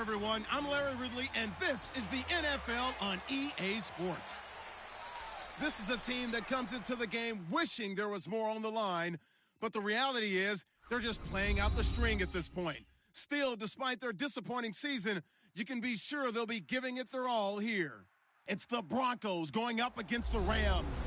everyone. I'm Larry Ridley, and this is the NFL on EA Sports. This is a team that comes into the game wishing there was more on the line, but the reality is they're just playing out the string at this point. Still, despite their disappointing season, you can be sure they'll be giving it their all here. It's the Broncos going up against the Rams.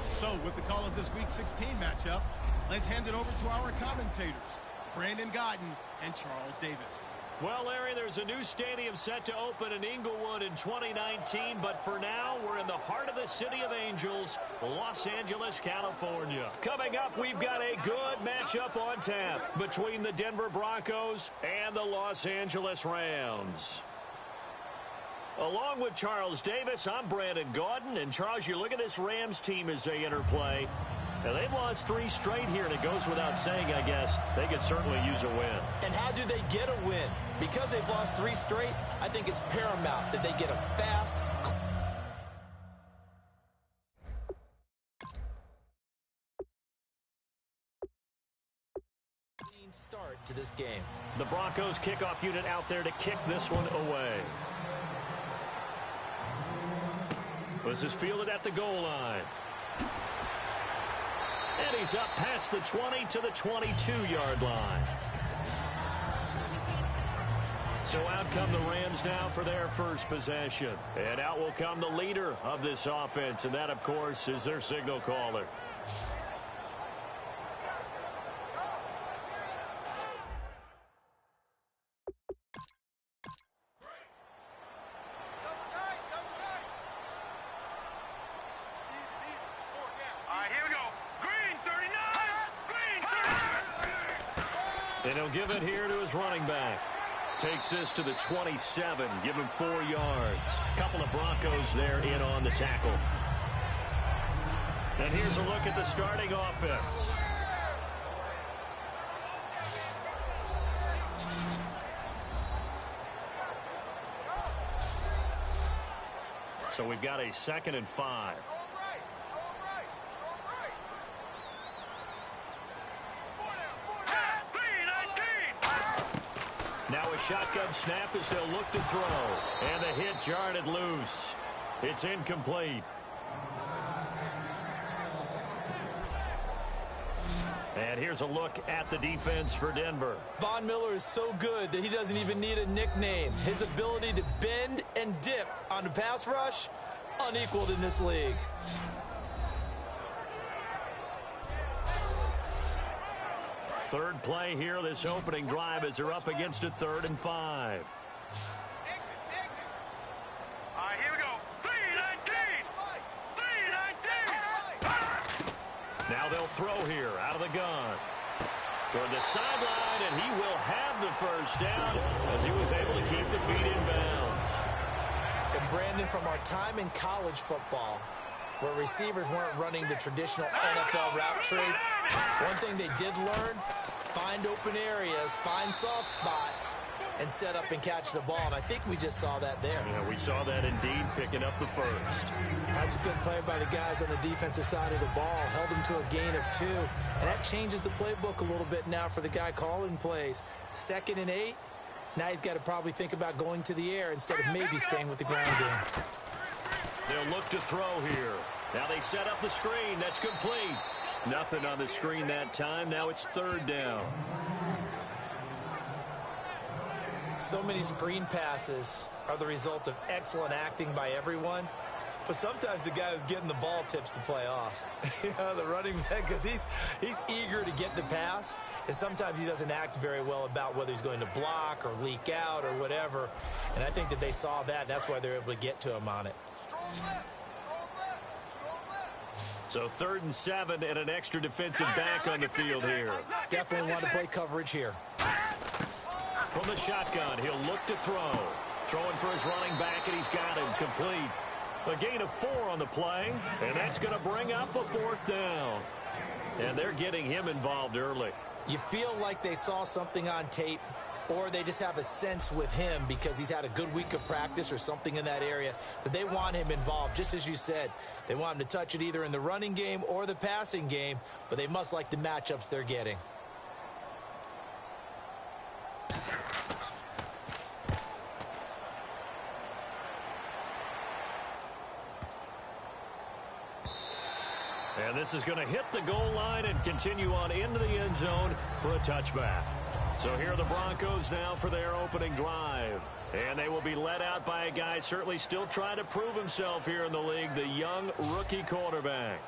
So, with the call of this Week 16 matchup, let's hand it over to our commentators, Brandon Gaudin and Charles Davis. Well, Larry, there's a new stadium set to open in Inglewood in 2019, but for now, we're in the heart of the City of Angels, Los Angeles, California. Coming up, we've got a good matchup on tap between the Denver Broncos and the Los Angeles Rams. Along with Charles Davis, I'm Brandon Gaudin, and Charles, you look at this Rams team as they interplay. Now, they've lost 3 straight here, and it goes without saying, I guess, they could certainly use a win. And how do they get a win? Because they've lost 3 straight, I think it's paramount that they get a fast, clean start to this game. The Broncos kickoff unit out there to kick this one away. This is fielded at the goal line. And he's up past the 20 to the 22-yard line. So out come the Rams now for their first possession. And out will come the leader of this offense, and that, of course, is their signal caller. And he'll give it here to his running back. Takes this to the 27. Give him 4 yards. Couple of Broncos there in on the tackle. And here's a look at the starting offense. So we've got a 2nd and 5. Now a shotgun snap as they'll look to throw. And the hit jarred it loose. It's incomplete. And here's a look at the defense for Denver. Von Miller is so good that he doesn't even need a nickname. His ability to bend and dip on the pass rush, unequaled in this league. Third play here, this opening drive, as they're up against a 3rd and 5. Here we go. 3-19. Now they'll throw here out of the gun. Toward the sideline, and he will have the first down as he was able to keep the feet in bounds. And Brandon, from our time in college football, where receivers weren't running the traditional NFL route tree, one thing they did learn, find open areas, find soft spots, and set up and catch the ball. And I think we just saw that there. Yeah, we saw that indeed, picking up the first. That's a good play by the guys on the defensive side of the ball. Held him to a gain of 2. And that changes the playbook a little bit now for the guy calling plays. 2nd and 8. Now he's got to probably think about going to the air instead of maybe staying with the ground game. They'll look to throw here. Now they set up the screen. That's complete. Nothing on the screen that time. Now it's 3rd down. So many screen passes are the result of excellent acting by everyone. But sometimes the guy who's getting the ball tips the play off. The running back, because he's eager to get the pass. And sometimes he doesn't act very well about whether he's going to block or leak out or whatever. And I think that they saw that, and that's why they're able to get to him on it. So 3rd and 7 and an extra defensive back on the field here. Definitely want to play coverage here. From the shotgun, he'll look to throw. Throwing for his running back, and he's got him complete. A gain of 4 on the play, and that's going to bring up a 4th down. And they're getting him involved early. You feel like they saw something on tape, or they just have a sense with him because he's had a good week of practice or something in that area that they want him involved. Just as you said, they want him to touch it either in the running game or the passing game, but they must like the matchups they're getting. And this is going to hit the goal line and continue on into the end zone for a touchback. So here are the Broncos now for their opening drive. And they will be led out by a guy certainly still trying to prove himself here in the league, the young rookie quarterback.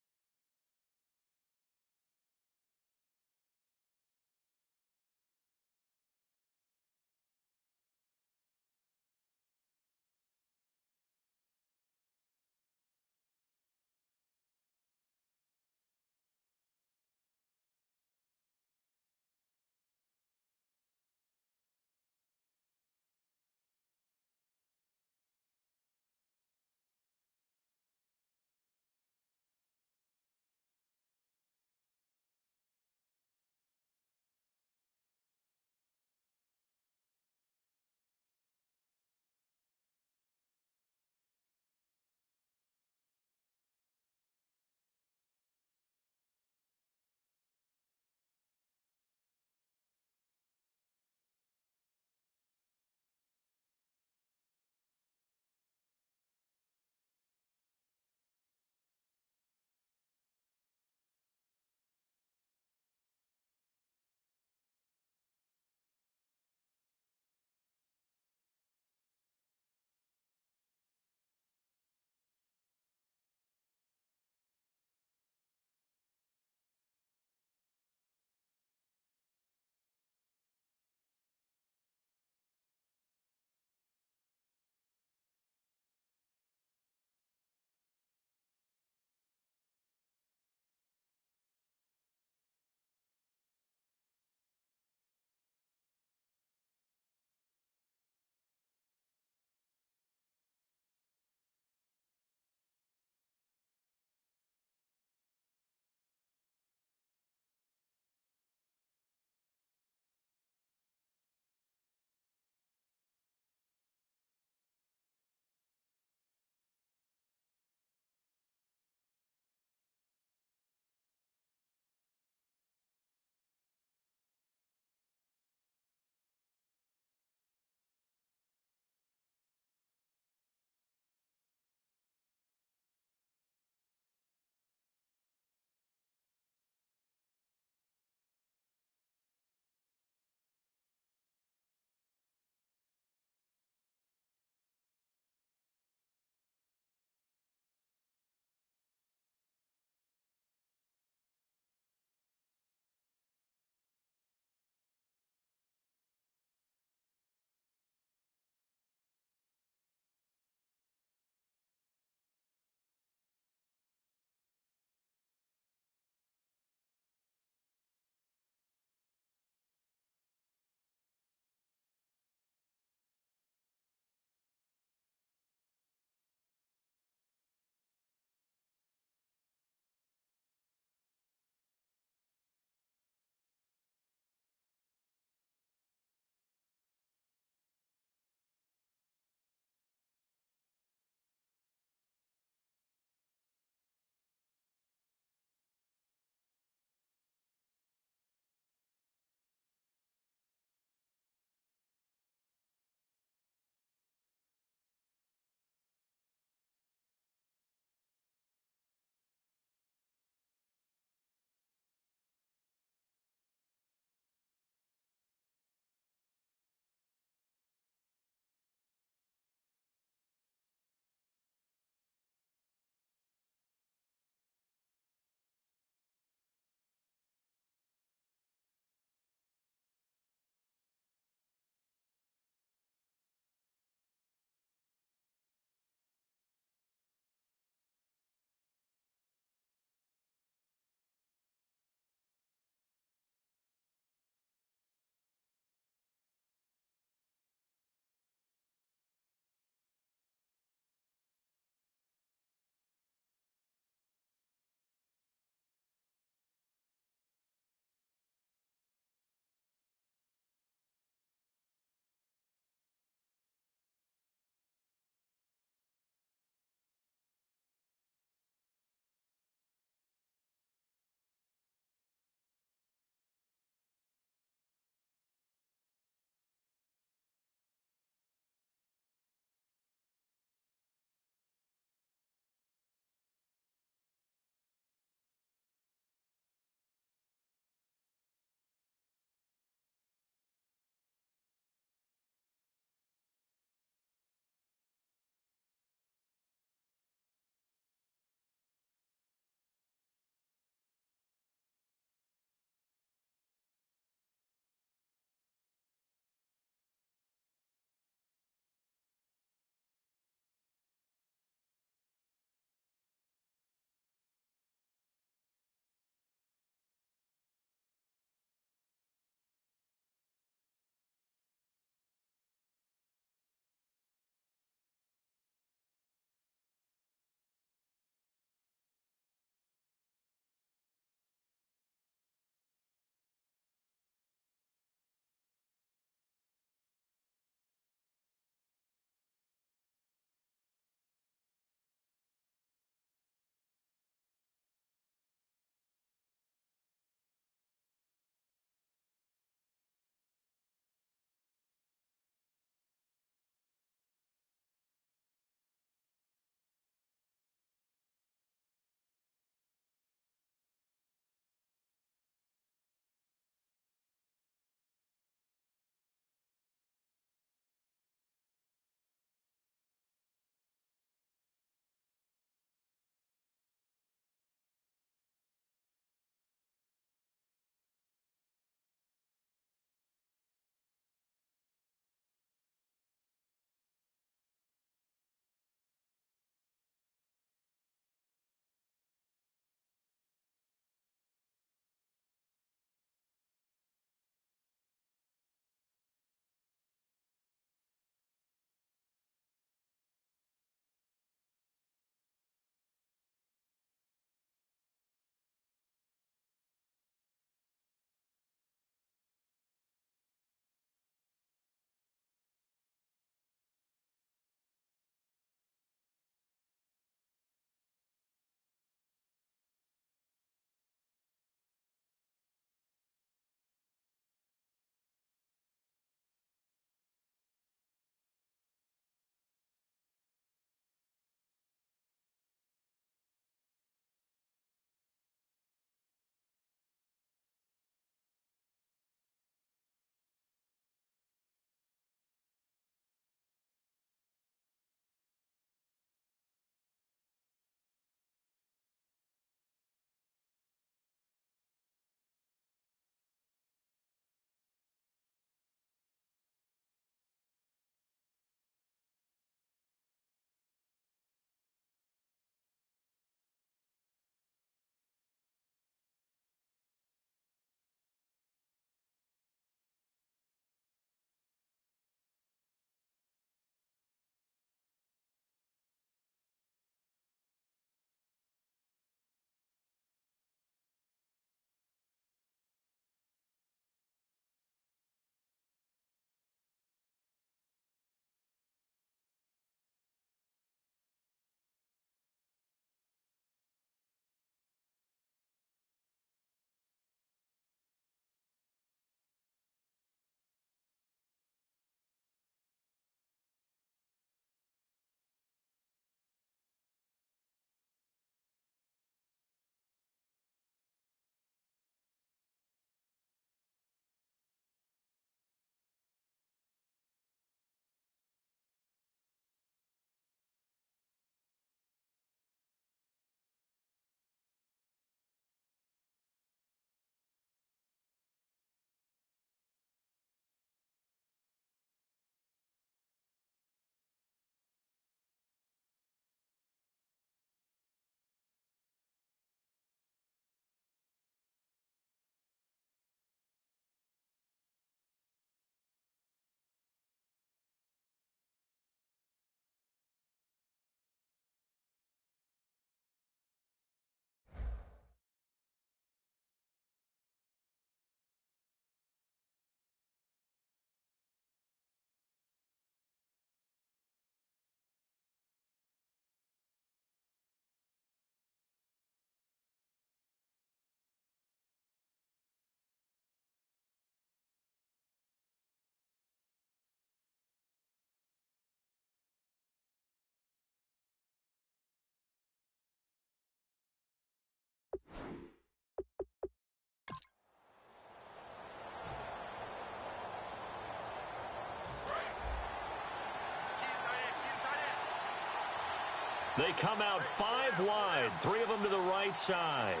right side.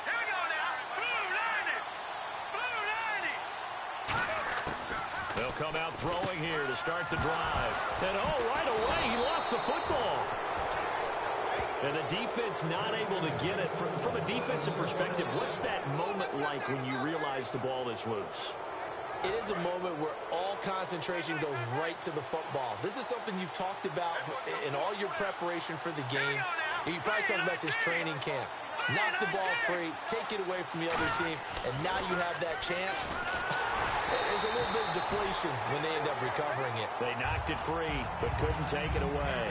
Here we go now. Blue 90. They'll come out throwing here to start the drive. And, right away, he lost the football. And the defense not able to get it. From a defensive perspective, what's that moment like when you realize the ball is loose? It is a moment where all concentration goes right to the football. This is something you've talked about in all your preparation for the game. You probably talked about this training camp. Knock the ball free, take it away from the other team, and now you have that chance. There's a little bit of deflation when they end up recovering it. They knocked it free, but couldn't take it away.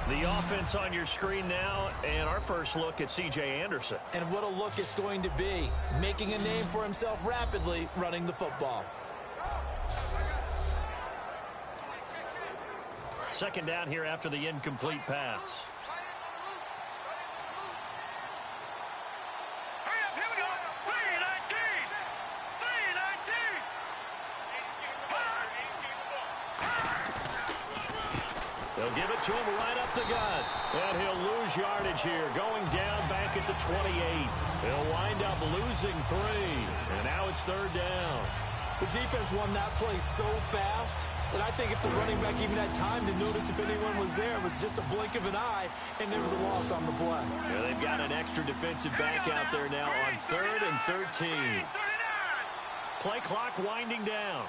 The offense on your screen now, and our first look at C.J. Anderson. And what a look it's going to be, making a name for himself rapidly running the football. Second down here after the incomplete pass. Hurry up, here we go. 3-19. They'll give it to him right up the gut. And he'll lose yardage here, going down back at the 28. He'll wind up losing 3. And now it's third down. The defense won that play so fast that I think if the running back even had time to notice if anyone was there, it was just a blink of an eye, and there was a loss on the play. Yeah, they've got an extra defensive back out there now on 3rd and 13. Play clock winding down.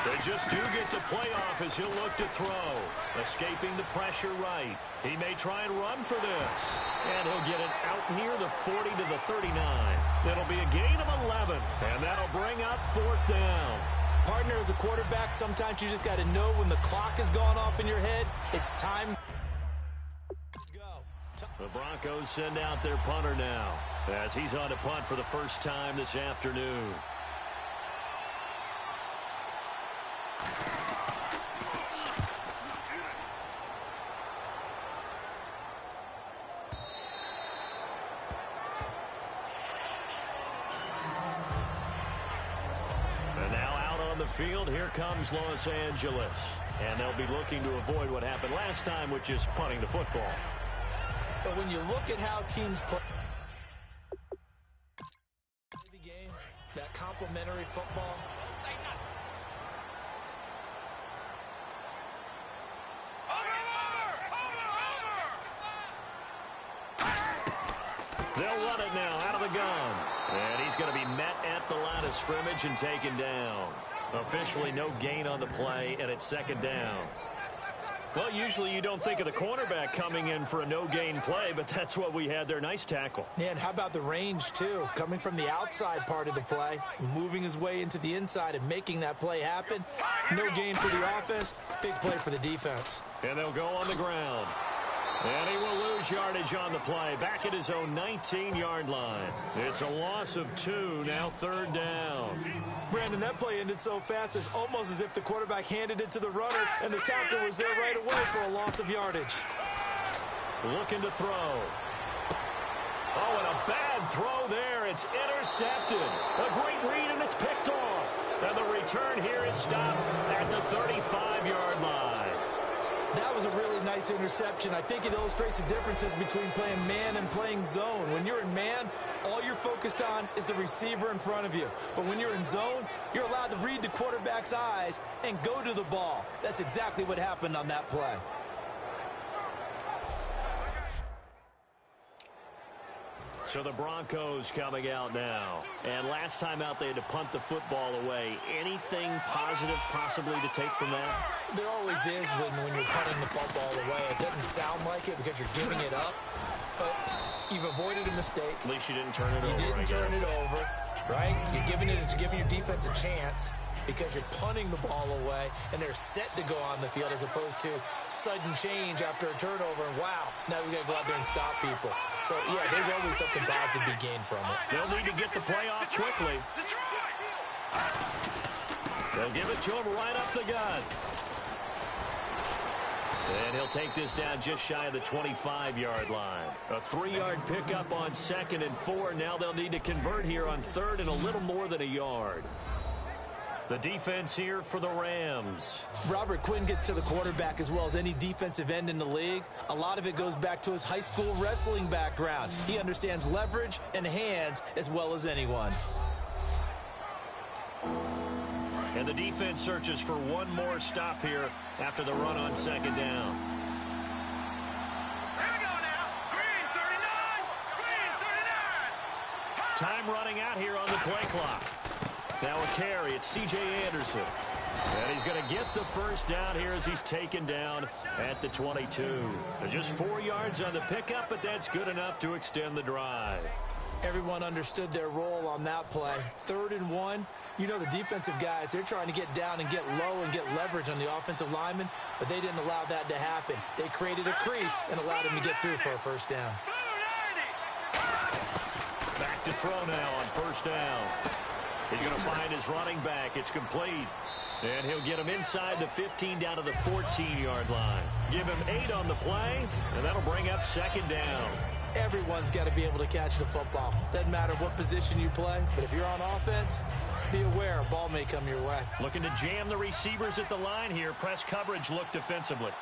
They just do get the play off as he'll look to throw. Escaping the pressure right. He may try and run for this. And he'll get it out near the 40 to the 39. It'll be a gain of 11. And that'll bring up 4th down. Partner, as a quarterback, sometimes you just got to know when the clock has gone off in your head, it's time to go. The Broncos send out their punter now as he's on to punt for the first time this afternoon. And now out on the field, here comes Los Angeles. And they'll be looking to avoid what happened last time, which is punting the football. But when you look at how teams play the game, that complementary football, they'll run it now out of the gun. And he's going to be met at the line of scrimmage and taken down. Officially no gain on the play, and it's 2nd down. Well, usually you don't think of the cornerback coming in for a no-gain play, but that's what we had there. Nice tackle. Yeah, and how about the range, too? Coming from the outside part of the play, moving his way into the inside and making that play happen. No gain for the offense, big play for the defense. And they'll go on the ground. And he will lose yardage on the play, back at his own 19-yard line. It's a loss of 2, now 3rd down. Brandon, that play ended so fast, it's almost as if the quarterback handed it to the runner, and the tackle was there right away for a loss of yardage. Looking to throw. Oh, and a bad throw there. It's intercepted. A great read, and it's picked off. And the return here is stopped at the 35-yard line. That was a really nice interception. I think it illustrates the differences between playing man and playing zone. When you're in man, all you're focused on is the receiver in front of you. But when you're in zone, you're allowed to read the quarterback's eyes and go to the ball. That's exactly what happened on that play. So the Broncos coming out now. And last time out, they had to punt the football away. Anything positive possibly to take from that? There always is when you're punting the football away. It doesn't sound like it because you're giving it up, but you've avoided a mistake. At least you didn't turn it over. You didn't turn it over, right? You're giving your defense a chance because you're punting the ball away, and they're set to go on the field as opposed to sudden change after a turnover, and wow, now we got to go out there and stop people. So, yeah, there's always something positive to be gained from it. They'll need to get the play off quickly. They'll give it to him right up the gut. And he'll take this down just shy of the 25-yard line. A 3-yard pickup on 2nd and 4. Now they'll need to convert here on 3rd and a little more than a yard. The defense here for the Rams. Robert Quinn gets to the quarterback as well as any defensive end in the league. A lot of it goes back to his high school wrestling background. He understands leverage and hands as well as anyone. And the defense searches for one more stop here after the run on second down. Here we go now. Green 39. Green 39. Time running out here on the play clock. Now a carry. It's C.J. Anderson. And he's going to get the first down here as he's taken down at the 22. Just 4 yards on the pickup, but that's good enough to extend the drive. Everyone understood their role on that play. 3rd and 1. You know, the defensive guys, they're trying to get down and get low and get leverage on the offensive lineman, but they didn't allow that to happen. They created a crease and allowed him to get through for a first down. Back to throw now on first down. He's going to find his running back. It's complete. And he'll get him inside the 15 down to the 14-yard line. Give him 8 on the play, and that'll bring up second down. Everyone's got to be able to catch the football. Doesn't matter what position you play, but if you're on offense, be aware a ball may come your way. Looking to jam the receivers at the line here. Press coverage look defensively.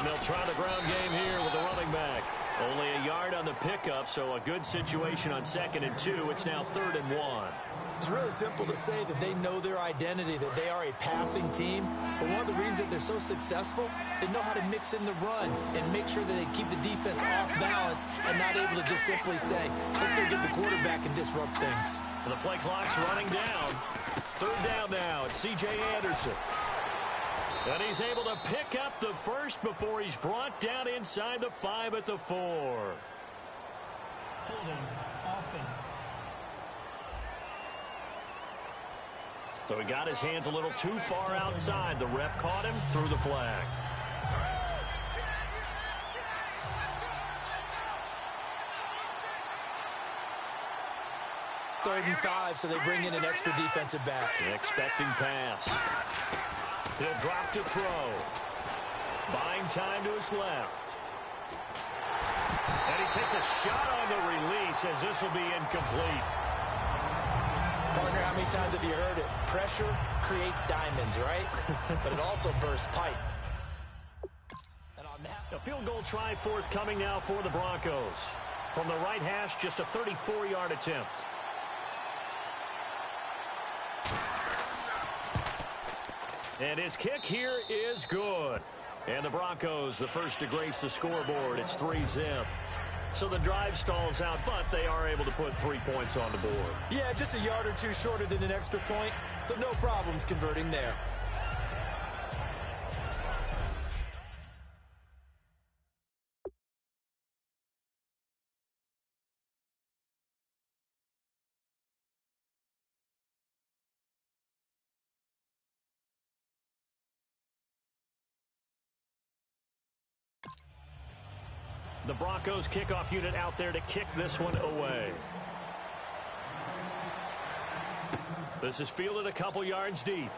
And they'll try the ground game here with the running back. Only a yard on the pickup, so a good situation on 2nd and 2. It's now 3rd and 1. It's really simple to say that they know their identity, that they are a passing team. But one of the reasons that they're so successful, they know how to mix in the run and make sure that they keep the defense off balance and not able to just simply say, let's go get the quarterback and disrupt things. And the play clock's running down. 3rd down now. It's C.J. Anderson. And he's able to pick up the first before he's brought down inside the 5 at the 4. Holding offense. So he got his hands a little too far outside. The ref caught him, threw the flag. Third and 5, so they bring in an extra defensive back. Expecting pass. He'll drop to throw. Buying time to his left. And he takes a shot on the release as this will be incomplete. Partner, how many times have you heard it? Pressure creates diamonds, right? But it also bursts pipe. And on that, a field goal try forthcoming now for the Broncos. From the right hash, just a 34-yard attempt. And his kick here is good. And the Broncos, the first to grace the scoreboard. It's 3-zip. So the drive stalls out, but they are able to put 3 points on the board. yeah, just a yard or two shorter than an extra point, so no problems converting there. The Broncos kickoff unit out there to kick this one away. This is fielded a couple yards deep.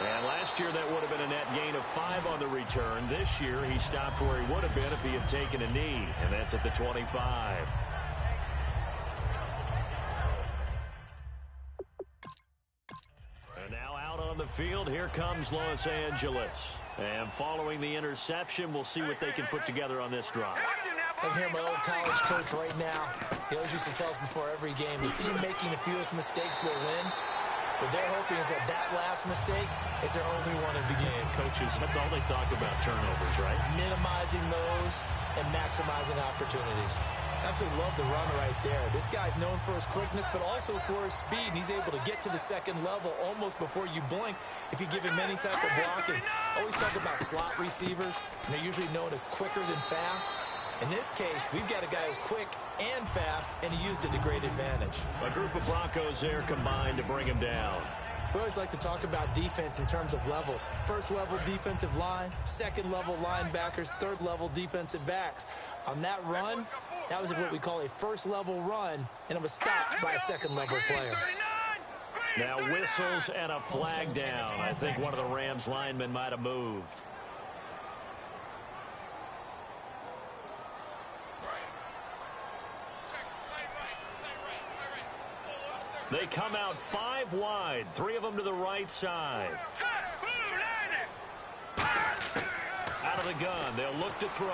And last year that would have been a net gain of 5 on the return. This year he stopped where he would have been if he had taken a knee, and that's at the 25. And now out on the field, here comes Los Angeles. And following the interception, we'll see what they can put together on this drive. I can hear my old college coach right now. He always used to tell us before every game, the team making the fewest mistakes will win. What they're hoping is that that last mistake is their only one of the game. Coaches, that's all they talk about, turnovers, right? Minimizing those and maximizing opportunities. Absolutely love the run right there. This guy's known for his quickness, but also for his speed. And he's able to get to the second level almost before you blink if you give him any type of blocking. Always talk about slot receivers, and they're usually known as quicker than fast. In this case, we've got a guy who's quick and fast, and he used it to great advantage. A group of Broncos there combined to bring him down. We always like to talk about defense in terms of levels. First level defensive line, second level linebackers, third level defensive backs. On that run, that was what we call a first level run, and it was stopped by a second level player. Now whistles and a flag down. I think one of the Rams linemen might have moved. They come out 5 wide, 3 of them to the right side. Out of the gun, they'll look to throw.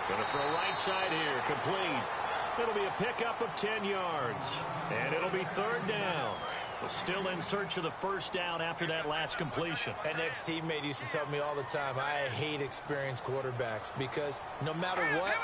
Going to throw right side here, complete. It'll be a pickup of 10 yards, and it'll be 3rd down. But still in search of the first down after that last completion. An ex-teammate used to tell me all the time, I hate experienced quarterbacks because no matter what,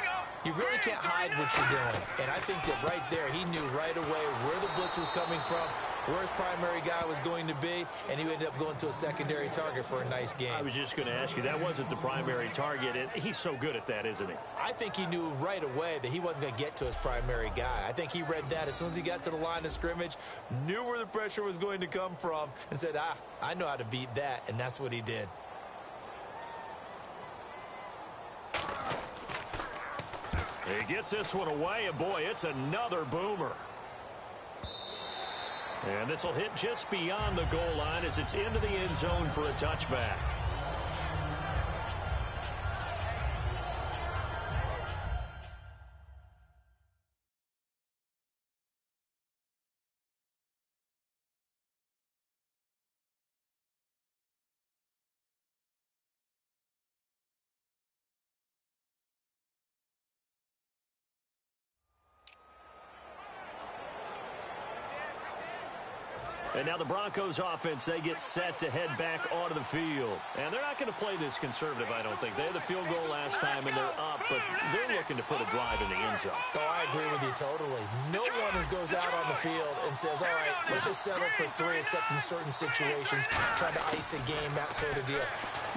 you really can't hide what you're doing. And I think that right there, he knew right away where the blitz was coming from, where his primary guy was going to be, and he ended up going to a secondary target for a nice game. I was just going to ask you, that wasn't the primary target. He's so good at that, isn't he? I think he knew right away that he wasn't going to get to his primary guy. I think he read that as soon as he got to the line of scrimmage, knew where the pressure was going to come from, and said, I know how to beat that, and that's what he did. He gets this one away, and boy, it's another boomer. And this will hit just beyond the goal line as it's into the end zone for a touchback. And now the Broncos offense, they get set to head back onto the field. And they're not going to play this conservative, I don't think. They had the field goal last time, and they're up, but they're looking to put a drive in the end zone. Oh, I agree with you totally. No one goes out on the field and says, all right, let's just settle for 3, except in certain situations, trying to ice a game, that sort of deal.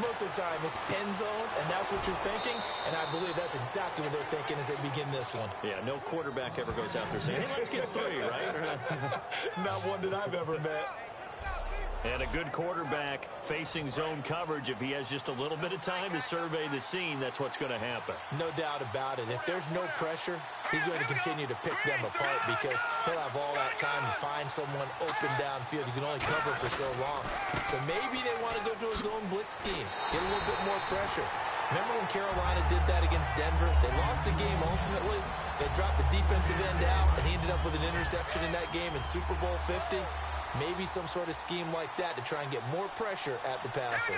Most of the time, it's end zone, and that's what you're thinking, and I believe that's exactly what they're thinking as they begin this one. Yeah, no quarterback ever goes out there saying, hey, let's get 3, right? Not one that I've ever met. And a good quarterback facing zone coverage, if he has just a little bit of time to survey the scene, that's what's going to happen. No doubt about it. If there's no pressure, he's going to continue to pick them apart because he'll have all that time to find someone open downfield. You can only cover for so long. So maybe they want to go to a zone blitz scheme, get a little bit more pressure. Remember when Carolina did that against Denver? They lost the game ultimately. They dropped the defensive end out, and he ended up with an interception in that game in Super Bowl 50. Maybe some sort of scheme like that to try and get more pressure at the passer.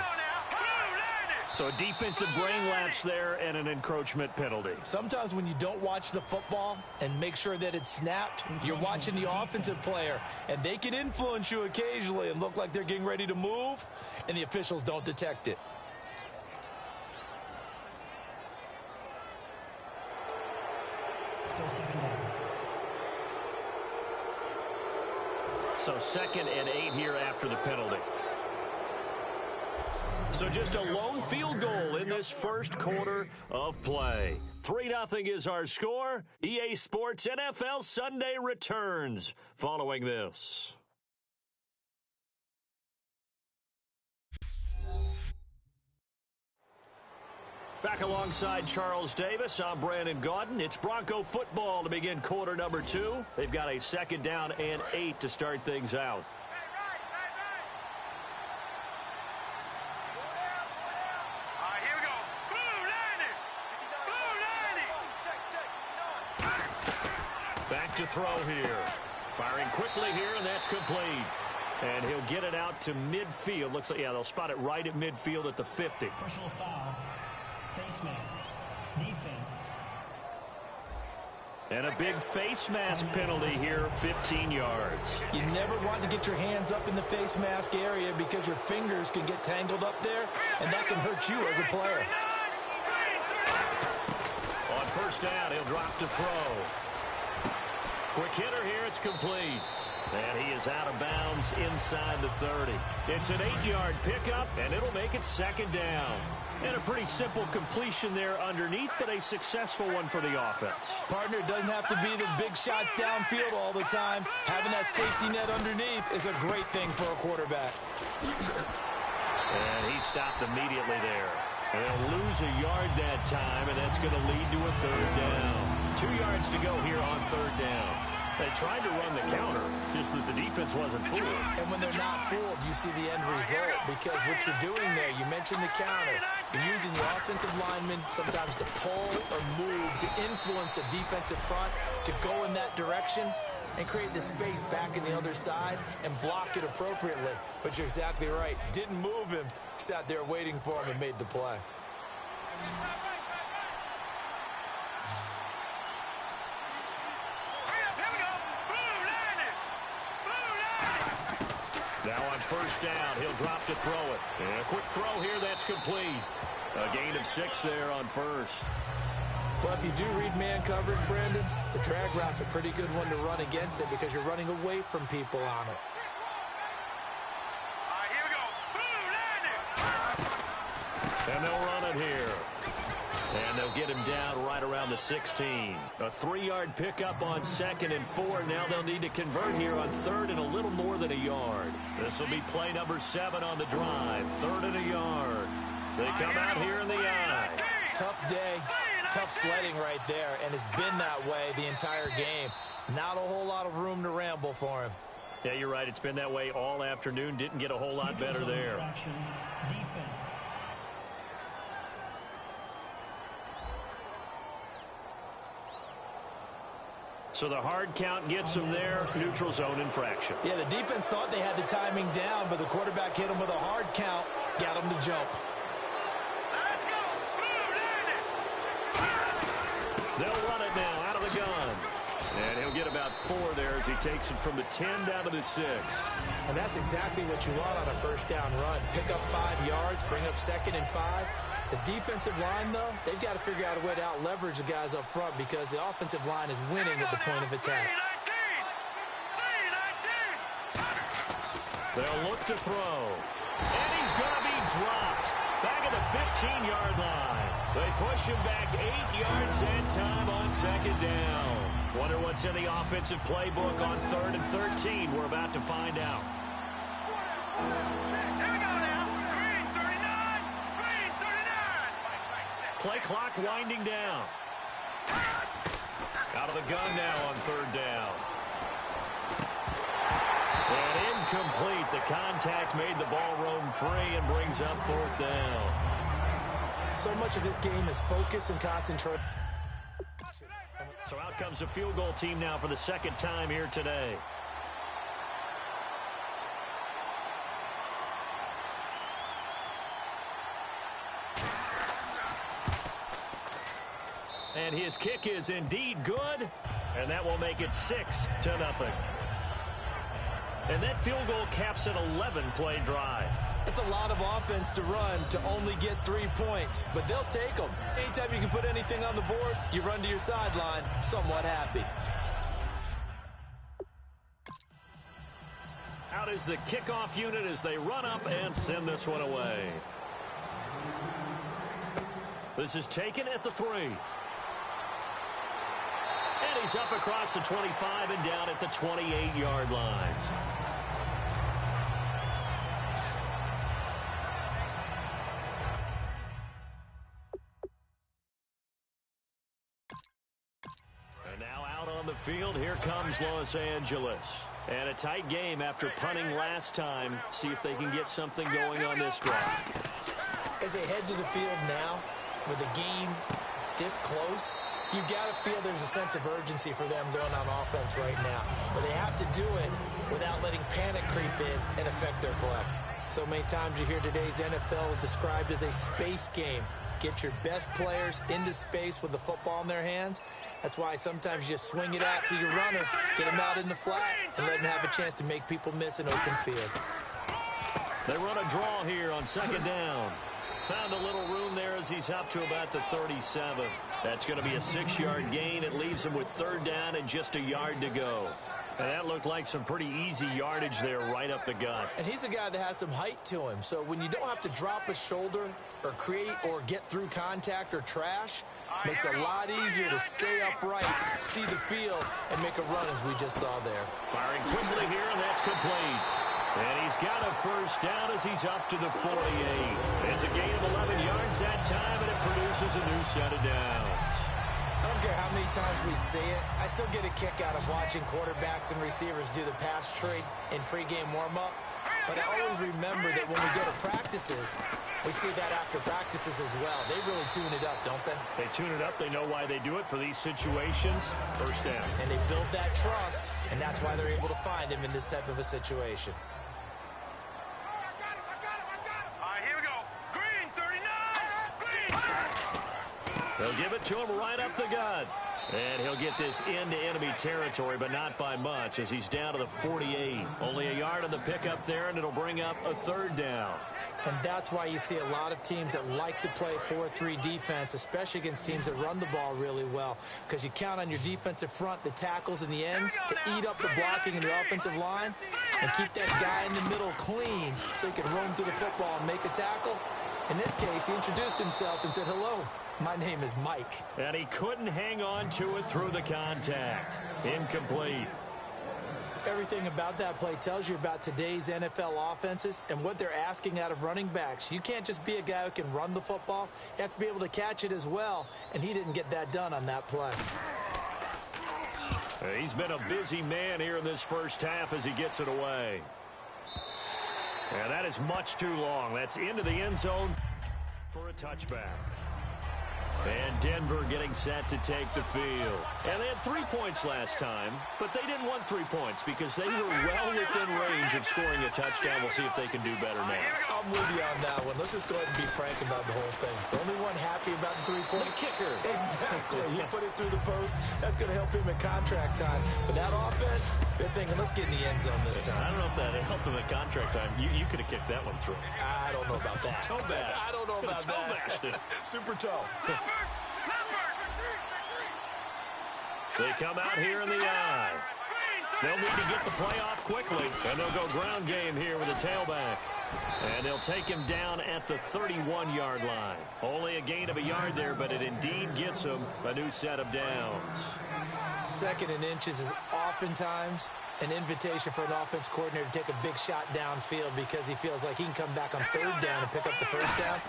So a defensive brain lapse there and an encroachment penalty. Sometimes when you don't watch the football and make sure that it's snapped, you're watching the offensive player, and they can influence you occasionally and look like they're getting ready to move, and the officials don't detect it. Still second down. So 2nd and 8 here after the penalty. So just a lone field goal in this first quarter of play. 3-0 is our score. EA Sports NFL Sunday returns following this. Back alongside Charles Davis, I'm Brandon Gaudin. It's Bronco football to begin quarter number 2. They've got a 2nd down and 8 to start things out. All right, here we go. Blue, Back to throw here. Firing quickly here, and that's complete. And he'll get it out to midfield. Looks like, yeah, they'll spot it right at midfield at the 50. Personal foul. Face mask. Defense. And a big face mask penalty here, 15 yards. You never want to get your hands up in the face mask area because your fingers can get tangled up there, and that can hurt you as a player. On first down, he'll drop to throw. Quick hitter here, it's complete. And he is out of bounds inside the 30. It's an 8-yard pickup, and it'll make it 2nd down. And a pretty simple completion there underneath, but a successful one for the offense. Partner, doesn't have to be the big shots downfield all the time. Having that safety net underneath is a great thing for a quarterback. And he stopped immediately there. They'll lose a yard that time, and that's going to lead to a 3rd down. 2 yards to go here on 3rd down. They tried to run the counter, just that the defense wasn't fooled. And when they're not fooled, you see the end result, because what you're doing there, you mentioned the counter. You're using the offensive lineman sometimes to pull or move, to influence the defensive front, to go in that direction and create the space back in the other side and block it appropriately. But you're exactly right. Didn't move him, sat there waiting for him and made the play. Now on first down, he'll drop to throw it. And a quick throw here, that's complete. A gain of 6 there on first. But if you do read man coverage, Brandon, the drag route's a pretty good one to run against it because you're running away from people on it. All right, here we go. And they'll run it here. And they'll get him down right around the 16. A 3-yard pickup on 2nd and 4. Now they'll need to convert here on 3rd and a little more than a yard. This will be play number 7 on the drive. 3rd and a yard. They come out here in the eye. Tough day, tough sledding right there, and it's been that way the entire game. Not a whole lot of room to ramble for him. Yeah, you're right. It's been that way all afternoon. Didn't get a whole lot better there. Defense. So the hard count gets them there. Neutral zone infraction. Yeah, the defense thought they had the timing down, but the quarterback hit him with a hard count, got him to jump. Let's go. Blue, They'll run it now out of the gun. And he'll get about 4 there as he takes it from the 10 down to the 6. And that's exactly what you want on a first down run. Pick up 5 yards, bring up 2nd and 5. The defensive line, though, they've got to figure out a way to out-leverage the guys up front because the offensive line is winning at the point of attack. They'll look to throw. And he's going to be dropped. Back at the 15-yard line. They push him back 8 yards and time on 2nd down. Wonder what's in the offensive playbook on 3rd and 13. We're about to find out. Here we go now. Green 39. Green 39. Play clock winding down. Out of the gun now on 3rd down. And incomplete. The contact made the ball roam free and brings up 4th down. So much of this game is focus and concentration. So out comes a field goal team now for the 2nd time here today. And his kick is indeed good, and that will make it 6-0. And that field goal caps an 11-play drive. It's a lot of offense to run to only get 3 points, but they'll take them. Anytime you can put anything on the board, you run to your sideline somewhat happy. Out is the kickoff unit as they run up and send this one away. This is taken at the 3. And he's up across the 25 and down at the 28-yard line. And now out on the field, here comes Los Angeles. And a tight game after punting last time. See if they can get something going on this drive. As they head to the field now, with the game this close, you've got to feel there's a sense of urgency for them going on offense right now. But they have to do it without letting panic creep in and affect their play. So many times you hear today's NFL described as a space game. Get your best players into space with the football in their hands. That's why sometimes you just swing it out to your runner, get him out in the flat, and let him have a chance to make people miss an open field. They run a draw here on 2nd down. Found a little room there as he's up to about the 37. That's going to be a 6-yard gain. It leaves him with 3rd down and just a yard to go. And that looked like some pretty easy yardage there right up the gut. And he's a guy that has some height to him. So when you don't have to drop a shoulder or create or get through contact or trash, makes it a lot easier to stay upright, see the field, and make a run as we just saw there. Firing quickly here, and that's complete. And he's got a 1st down as he's up to the 48. It's a gain of 11 yards that time, and it produces a new set of downs. I don't care how many times we see it. I still get a kick out of watching quarterbacks and receivers do the pass trade in pregame warm-up. But I always remember that when we go to practices, we see that after practices as well. They really tune it up, don't they? They tune it up. They know why they do it for these situations. 1st down. And they build that trust, and that's why they're able to find him in this type of a situation. They'll give it to him right up the gut. And he'll get this into enemy territory, but not by much as he's down to the 48. Only a yard on the pickup there, and it'll bring up a 3rd down. And that's why you see a lot of teams that like to play 4-3 defense, especially against teams that run the ball really well, because you count on your defensive front, the tackles and the ends, to eat up the blocking in the offensive line and keep that guy in the middle clean so he can roam to the football and make a tackle. In this case, he introduced himself and said, "Hello, my name is Mike." And he couldn't hang on to it through the contact. Incomplete. Everything about that play tells you about today's NFL offenses and what they're asking out of running backs. You can't just be a guy who can run the football. You have to be able to catch it as well, and he didn't get that done on that play. He's been a busy man here in this 1st half as he gets it away. And that is much too long. That's into the end zone for a touchback. And Denver getting set to take the field. And they had 3 points last time, but they didn't want 3 points because they were well within range of scoring a touchdown. We'll see if they can do better now. I'm with you on that one. Let's just go ahead and be frank about the whole thing. The only one happy about the 3-point kicker. Exactly. He put it through the post. That's going to help him at contract time. But that offense, they're thinking, let's get in the end zone this time. I don't know if that helped him at contract time. You could have kicked that one through. I don't know about that. Toe bash. I don't know about toe bashed it. Super toe. They come out here in the eye. They'll need to get the play off quickly, and they'll go ground game here with a tailback. And they'll take him down at the 31-yard line. Only a gain of a yard there, but it indeed gets him a new set of downs. 2nd and inches is oftentimes an invitation for an offense coordinator to take a big shot downfield because he feels like he can come back on 3rd down and pick up the 1st down.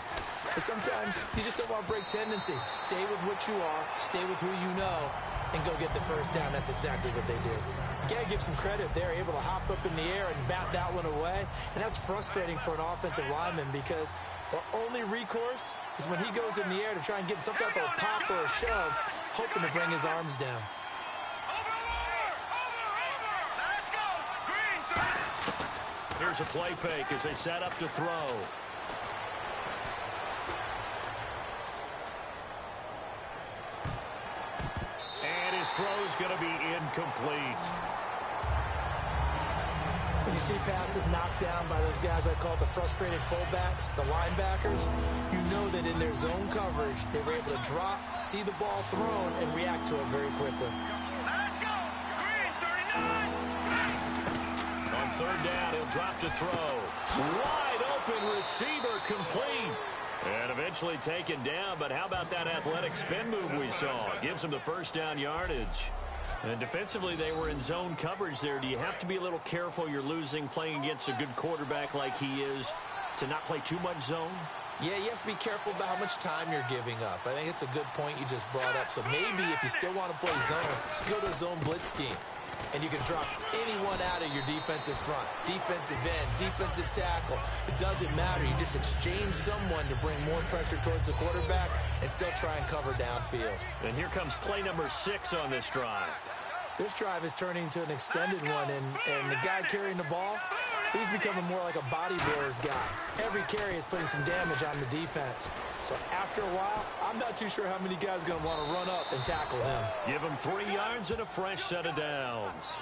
But sometimes you just don't want to break tendency. Stay with what you are, stay with who you know, and go get the 1st down. That's exactly what they did. You got to give some credit. They're able to hop up in the air and bat that one away. And that's frustrating for an offensive lineman because the only recourse is when he goes in the air to try and get some type of a pop or a shove, hoping to bring his arms down. Here's a play fake as they set up to throw. And his throw's going to be incomplete. When you see passes knocked down by those guys I call the frustrated fullbacks, the linebackers, you know that in their zone coverage, they were able to drop, see the ball thrown, and react to it very quickly. Let's go. Green 39. On 3rd down, he'll drop to throw. Wide open receiver complete. And eventually taken down, but how about that athletic spin move we saw? Gives him the 1st down yardage. And defensively, they were in zone coverage there. Do you have to be a little careful you're losing playing against a good quarterback like he is to not play too much zone? Yeah, you have to be careful about how much time you're giving up. I think it's a good point you just brought up. So maybe if you still want to play zone, go to a zone blitz scheme. And you can drop anyone out of your defensive front, defensive end, defensive tackle. It doesn't matter. You just exchange someone to bring more pressure towards the quarterback and still try and cover downfield. And here comes play number 6 on this drive. This drive is turning into an extended one, and the guy carrying the ball, he's becoming more like a body blows guy. Every carry is putting some damage on the defense. So after a while, I'm not too sure how many guys are going to want to run up and tackle him. Give him 3 yards and a fresh set of downs.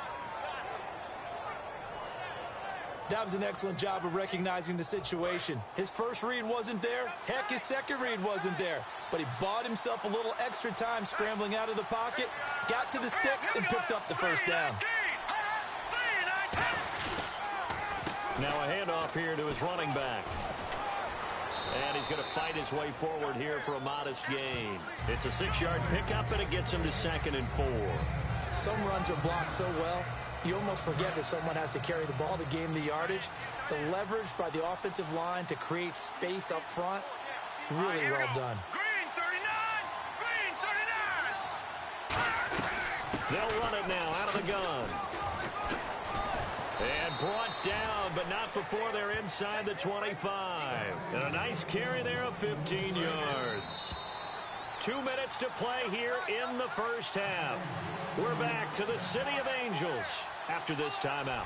That was an excellent job of recognizing the situation. His first read wasn't there. Heck, his second read wasn't there. But he bought himself a little extra time scrambling out of the pocket, got to the sticks, and picked up the 1st down. Now a handoff here to his running back. And he's going to fight his way forward here for a modest gain. It's a 6-yard pickup, and it gets him to 2nd and 4. Some runs are blocked so well, you almost forget that someone has to carry the ball to gain the yardage. The leverage by the offensive line to create space up front, really well done. Green 39. Green 39. They'll run it now out of the gun. And brought down, but not before they're inside the 25. And a nice carry there of 15 yards. 2 minutes to play here in the 1st half. We're back to the City of Angels after this timeout.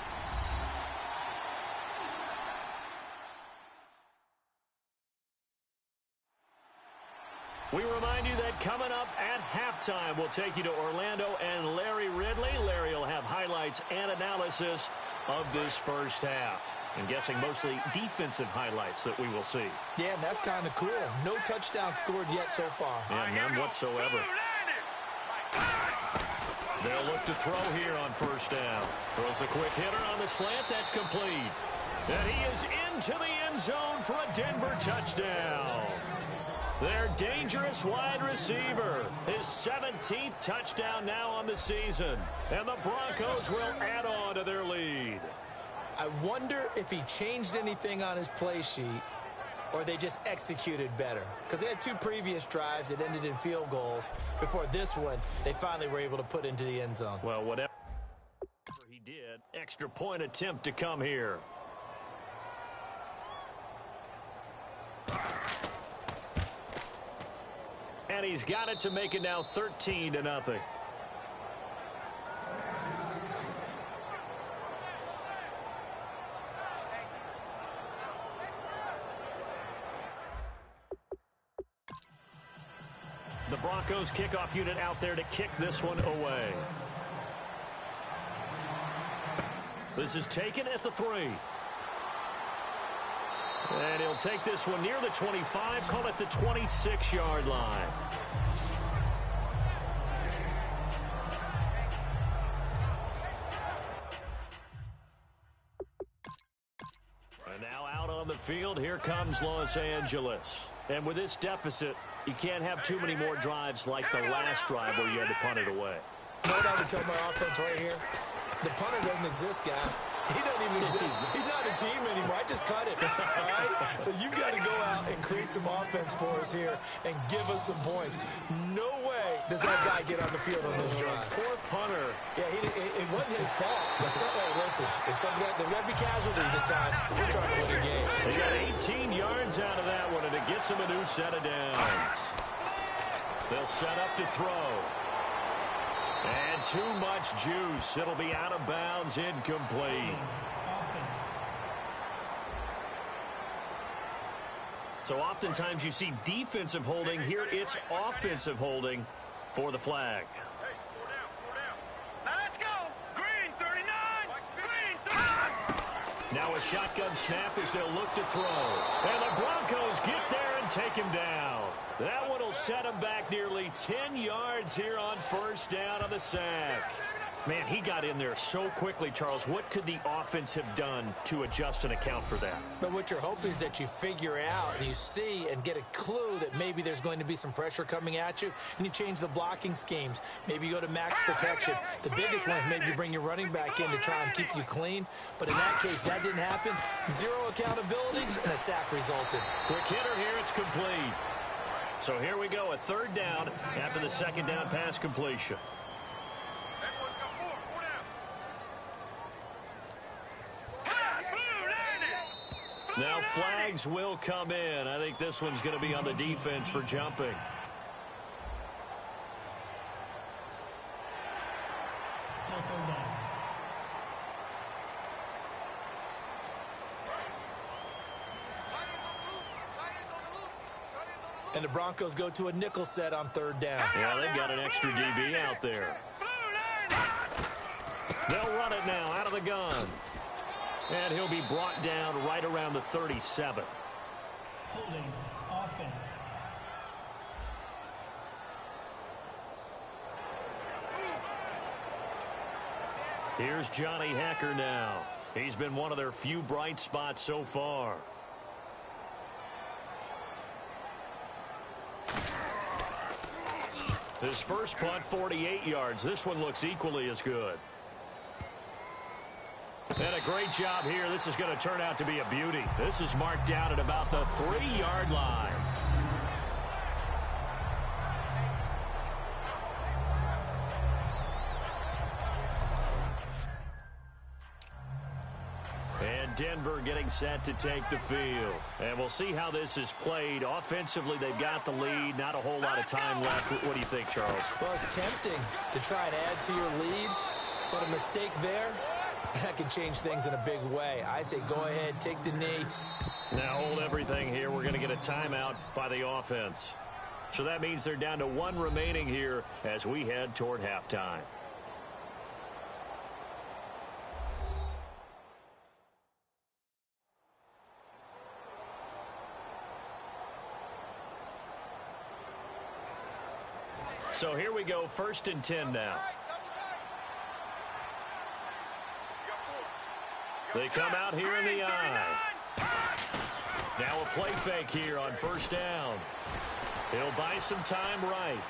We remind you that coming up at halftime, we'll take you to Orlando and Larry Ridley. Larry will have highlights and analysis of this 1st half. I'm guessing mostly defensive highlights that we will see. Yeah, and that's kind of cool. No touchdown scored yet so far. Yeah, none whatsoever. They'll look to throw here on 1st down. Throws a quick hitter on the slant. That's complete. And he is into the end zone for a Denver touchdown. Their dangerous wide receiver. His 17th touchdown now on the season. And the Broncos will add on to their lead. I wonder if he changed anything on his play sheet or they just executed better. Because they had 2 previous drives that ended in field goals. Before this one, they finally were able to put into the end zone. Well, whatever he did, extra point attempt to come here. And he's got it to make it now 13-0. The Broncos kickoff unit out there to kick this one away. This is taken at the 3. And he'll take this one near the 25, call it the 26-yard line. And now out on the field, here comes Los Angeles. And with this deficit, you can't have too many more drives like the last drive where you had to punt it away. You know what I would tell my offense right here? The punter doesn't exist, guys. He doesn't even exist. He's not a team anymore. I just cut him, all right? So you've got to go out and create some offense for us here and give us some points. No way does that guy get on the field on this drive. Poor punter. Yeah, it wasn't his fault. But hey, listen, if there's got to be casualties at times. We're trying to win a game. He got 18 yards out of that one, and it gets him a new set of downs. They'll set up to throw. And too much juice. It'll be out of bounds, incomplete. Offense. So oftentimes you see defensive holding. Here it's offensive holding for the flag. Hey, 4 down. Now let's go. Green 39. Green 39. Now a shotgun snap as they'll look to throw. And the Broncos get there and take him down. That one will set him back nearly 10 yards here on first down on the sack. Man, he got in there so quickly, Charles. What could the offense have done to adjust and account for that? But what you're hoping is that you figure out and you see and get a clue that maybe there's going to be some pressure coming at you, and you change the blocking schemes. Maybe you go to max protection. The biggest one is maybe you bring your running back in to try and keep you clean. But in that case, that didn't happen. Zero accountability, and a sack resulted. Quick hitter here, it's complete. So here we go, a third down after the second down pass completion. Everyone's got 4 down. Now flags will come in. I think this one's going to be on the defense for jumping. Still third down. And the Broncos go to a nickel set on third down. Yeah, they've got an extra DB out there. They'll run it now out of the gun. And he'll be brought down right around the 37. Holding. Offense. Here's Johnny Hekker now. He's been one of their few bright spots so far. His first punt, 48 yards. This one looks equally as good. And a great job here. This is going to turn out to be a beauty. This is marked down at about the 3-yard line. And Denver getting set to take the field. And we'll see how this is played. Offensively, they've got the lead. Not a whole lot of time left. What do you think, Charles? Well, it's tempting to try and add to your lead, but a mistake there, that can change things in a big way. I say go ahead, take the knee. Now hold everything here. We're going to get a timeout by the offense. So that means they're down to 1 remaining here as we head toward halftime. So here we go, 1st and 10 now. They come out here in the eye. Now a play fake here on first down. He'll buy some time right.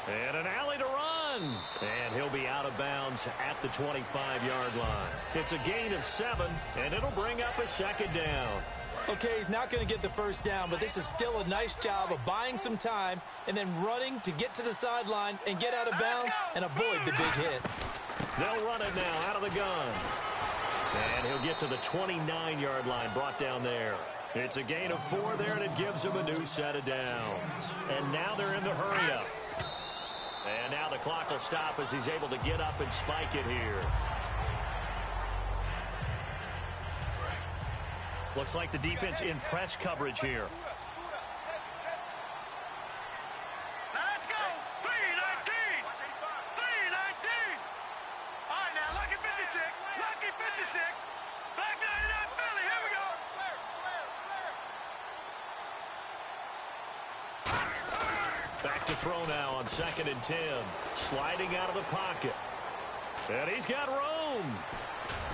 And an alley to run. And he'll be out of bounds at the 25-yard line. It's a gain of 7, and it'll bring up a second down. Okay, he's not going to get the first down, but this is still a nice job of buying some time and then running to get to the sideline and get out of bounds and avoid the big hit. They'll run it now out of the gun. And he'll get to the 29-yard line, brought down there. It's a gain of 4 there, and it gives them a new set of downs. And now they're in the hurry-up. And now the clock will stop as he's able to get up and spike it here. Looks like the defense in press coverage here. Let's go. 319. 319. All right, now, lucky 56. Lucky 56. Black 99 Philly. Here we go. Back to throw now on 2nd and 10. Sliding out of the pocket. And he's got room.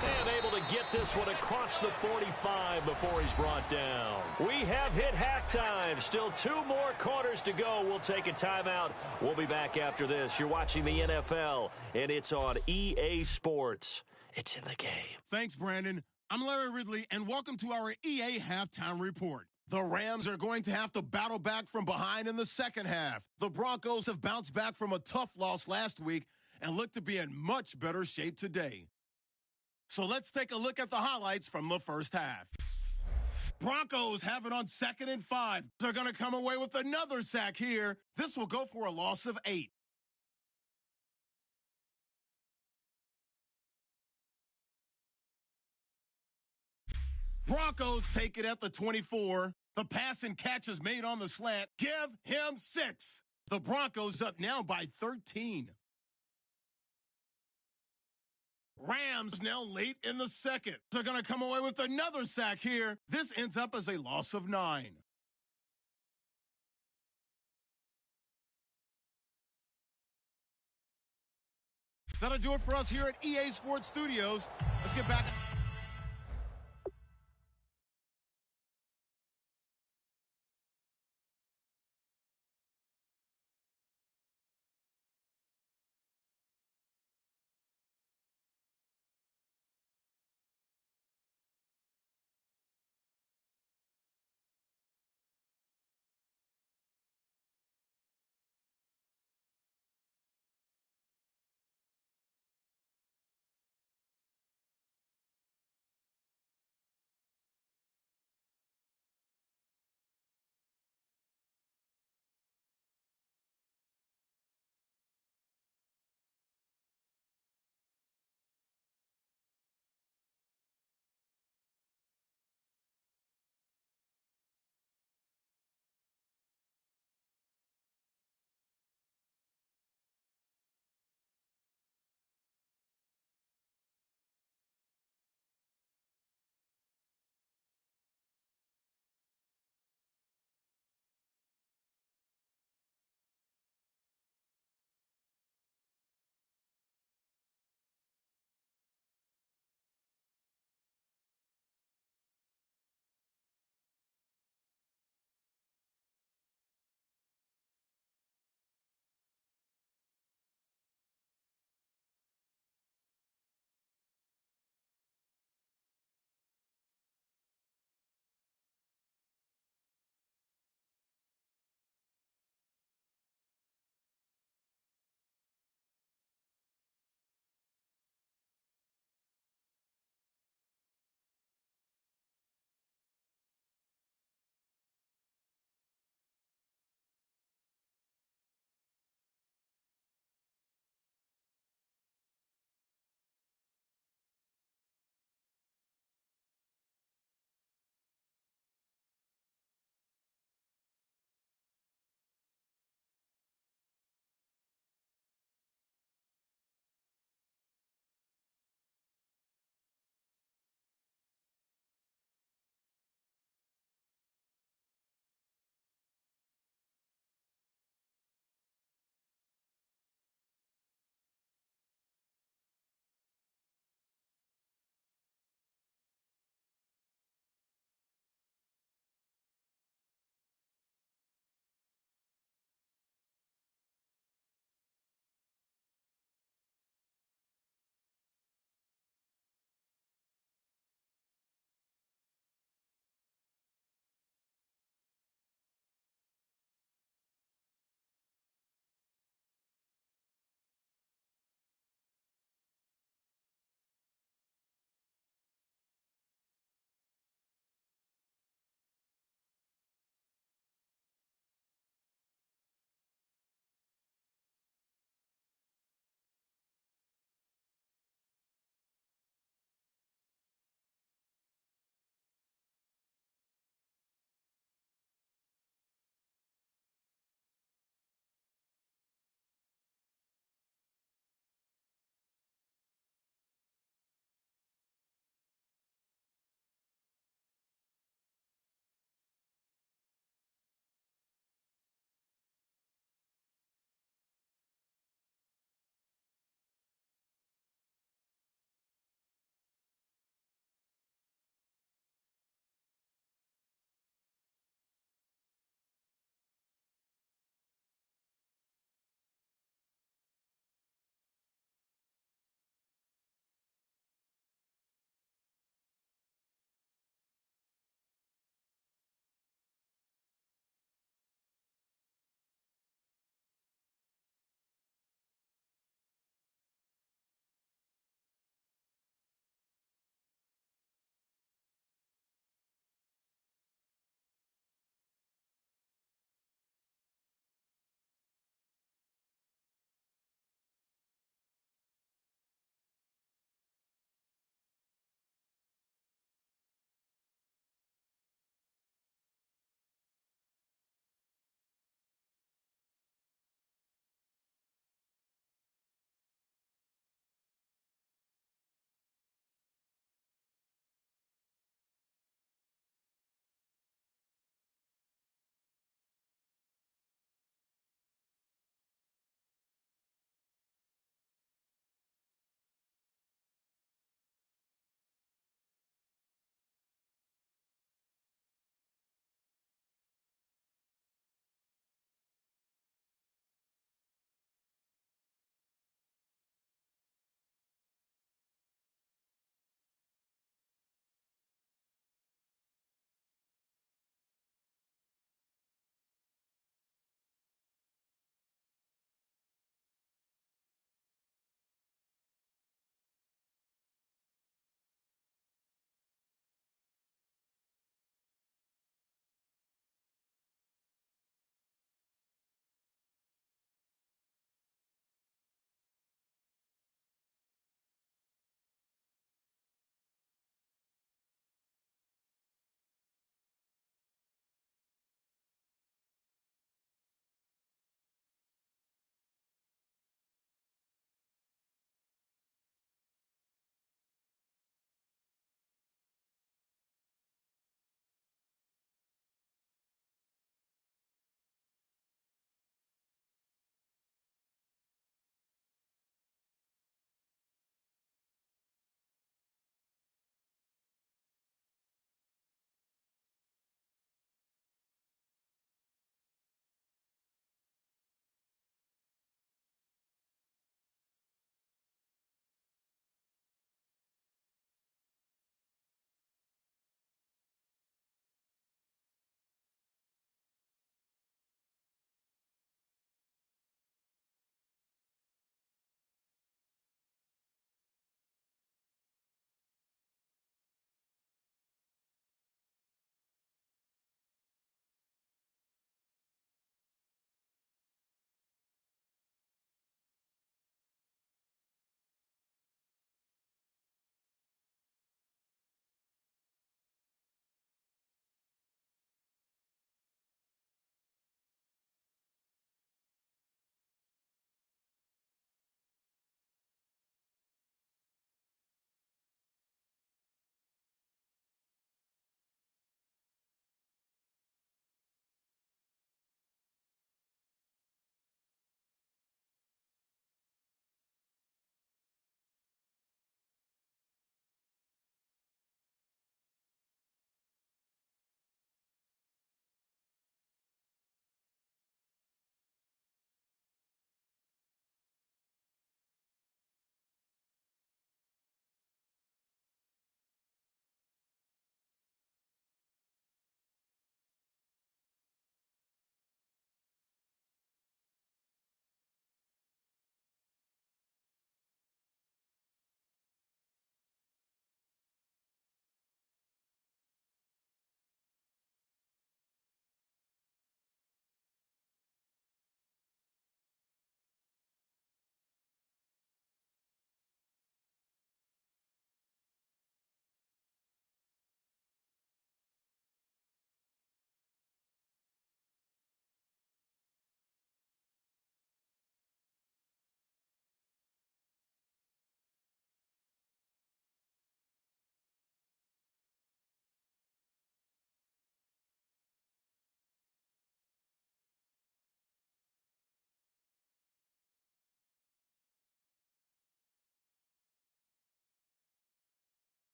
And able to get this one across the 45 before he's brought down. We have hit halftime. Still 2 more quarters to go. We'll take a timeout. We'll be back after this. You're watching the NFL, and it's on EA Sports. It's in the game. Thanks, Brandon. I'm Larry Ridley, and welcome to our EA Halftime Report. The Rams are going to have to battle back from behind in the second half. The Broncos have bounced back from a tough loss last week and look to be in much better shape today. So let's take a look at the highlights from the first half. Broncos have it on 2nd and 5. They're going to come away with another sack here. This will go for a loss of 8. Broncos take it at the 24. The pass and catch is made on the slant. Give him 6. The Broncos up now by 13. Rams now late in the second. They're going to come away with another sack here. This ends up as a loss of 9. That'll do it for us here at EA Sports Studios. Let's get back.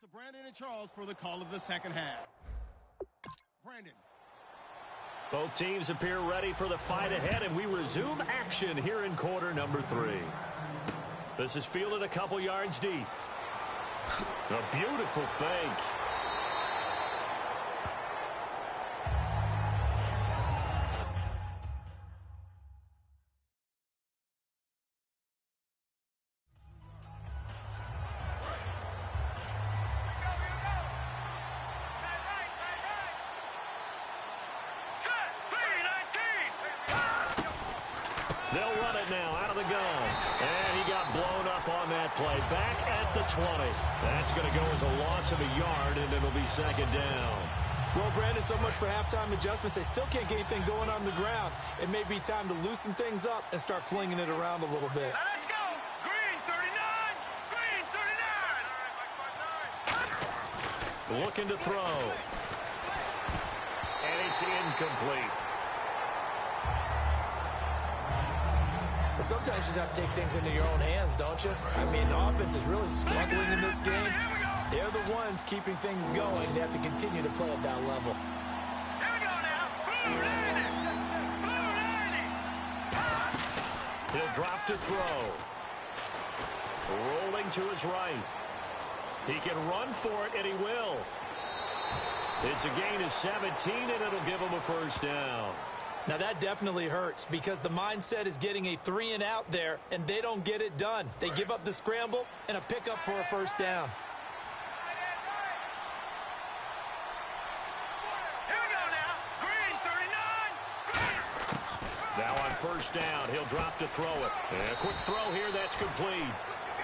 to Brandon and Charles for the call of the second half. Brandon. Both teams appear ready for the fight ahead, and we resume action here in quarter number 3. This is fielded a couple yards deep. A beautiful fake. They'll run it now out of the gun. And he got blown up on that play. Back at the 20. That's going to go as a loss of a yard, and it'll be second down. Well, Brandon, so much for halftime adjustments. They still can't get anything going on the ground. It may be time to loosen things up and start flinging it around a little bit. Let's go. Green 39. Green 39. Looking to throw. And it's incomplete. Sometimes you just have to take things into your own hands, don't you? I mean, the offense is really struggling in this game. They're the ones keeping things going. They have to continue to play at that level. Here we go now. Blue 90. Blue 90. He'll drop to throw. Rolling to his right. He can run for it, and he will. It's a gain of 17, and it'll give him a first down. Now, that definitely hurts because the mindset is getting a 3-and-out there, and they don't get it done. They give up the scramble and a pickup for a first down. Here we go now. Green 39. Green. Now on first down, he'll drop to throw it. And a quick throw here, that's complete.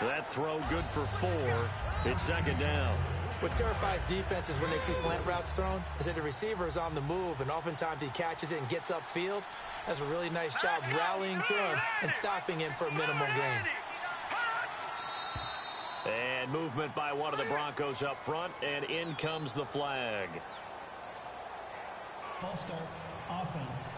That throw good for 4. It's second down. What terrifies defenses when they see slant routes thrown is that the receiver is on the move, and oftentimes he catches it and gets upfield. Does a really nice job rallying to him and stopping him for a minimal gain. And movement by one of the Broncos up front, and in comes the flag. False start, offense.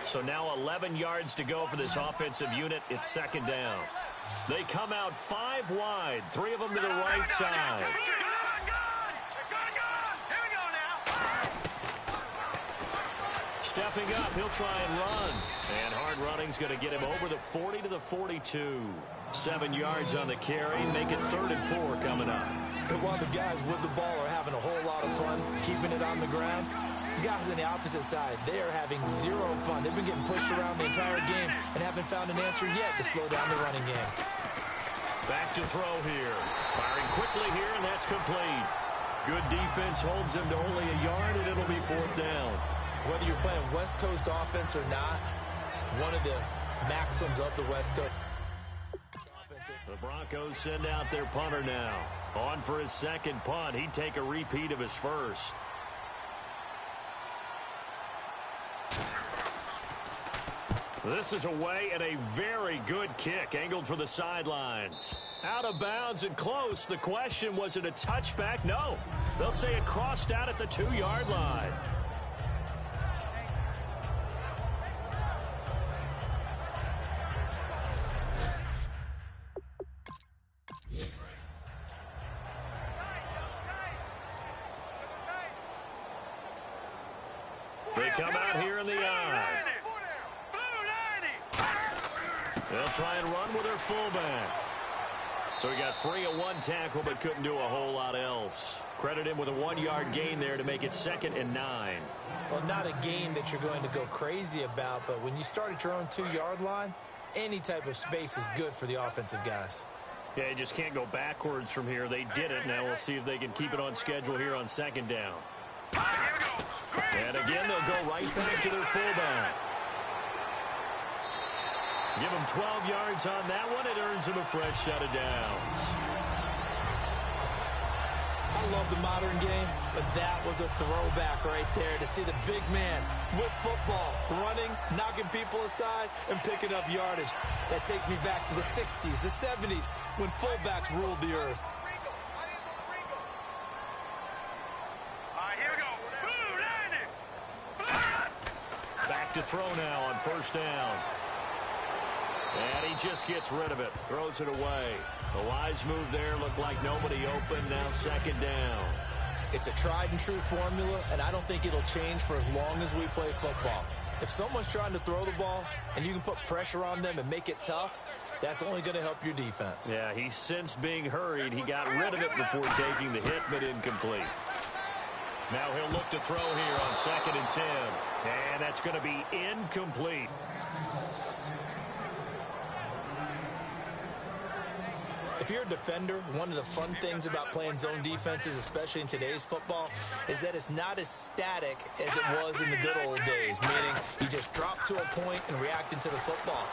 So now 11 yards to go for this offensive unit. It's second down. They come out 5 wide, 3 of them to the right side. Stepping up, he'll try and run. And hard running's going to get him over the 40 to the 42. 7 yards on the carry. Make it 3rd and 4 coming up. And while the guys with the ball are having a whole lot of fun keeping it on the ground, the guys on the opposite side, they are having zero fun. They've been getting pushed around the entire game and haven't found an answer yet to slow down the running game. Back to throw here. Firing quickly here, and that's complete. Good defense holds him to only a yard, and it'll be 4th down. Whether you're playing West Coast offense or not, one of the maxims of the West Coast. The Broncos send out their punter now. On for his second punt. He'd take a repeat of his first. This is away and a very good kick, angled for the sidelines. Out of bounds and close. The question, was it a touchback? No. They'll say it crossed out at the 2-yard line. They come out here in the eye. They'll try and run with their fullback. So he got free of 1 tackle but couldn't do a whole lot else. Credit him with a 1-yard gain there to make it 2nd and 9. Well, not a gain that you're going to go crazy about, but when you start at your own 2-yard line, any type of space is good for the offensive guys. Yeah, you just can't go backwards from here. They did it. Now we'll see if they can keep it on schedule here on 2nd down. Here we go. Green. And again, they'll go right back to their fullback. Give them 12 yards on that one. It earns them a fresh set of downs. I love the modern game, but that was a throwback right there to see the big man with football, running, knocking people aside, and picking up yardage. That takes me back to the 60s, the 70s, when fullbacks ruled the earth. All right, here we go. Blue, 90. Back to throw now on first down. And he just gets rid of it, throws it away. The wise move there, looked like nobody open, now second down. It's a tried and true formula, and I don't think it'll change for as long as we play football. If someone's trying to throw the ball and you can put pressure on them and make it tough, that's only going to help your defense. Yeah, he's since being hurried. He got rid of it before taking the hit, but incomplete. Now he'll look to throw here on 2nd and 10. And that's going to be incomplete. If you're a defender, one of the fun things about playing zone defenses, especially in today's football, is that it's not as static as it was in the good old days, meaning you just drop to a point and react into the football.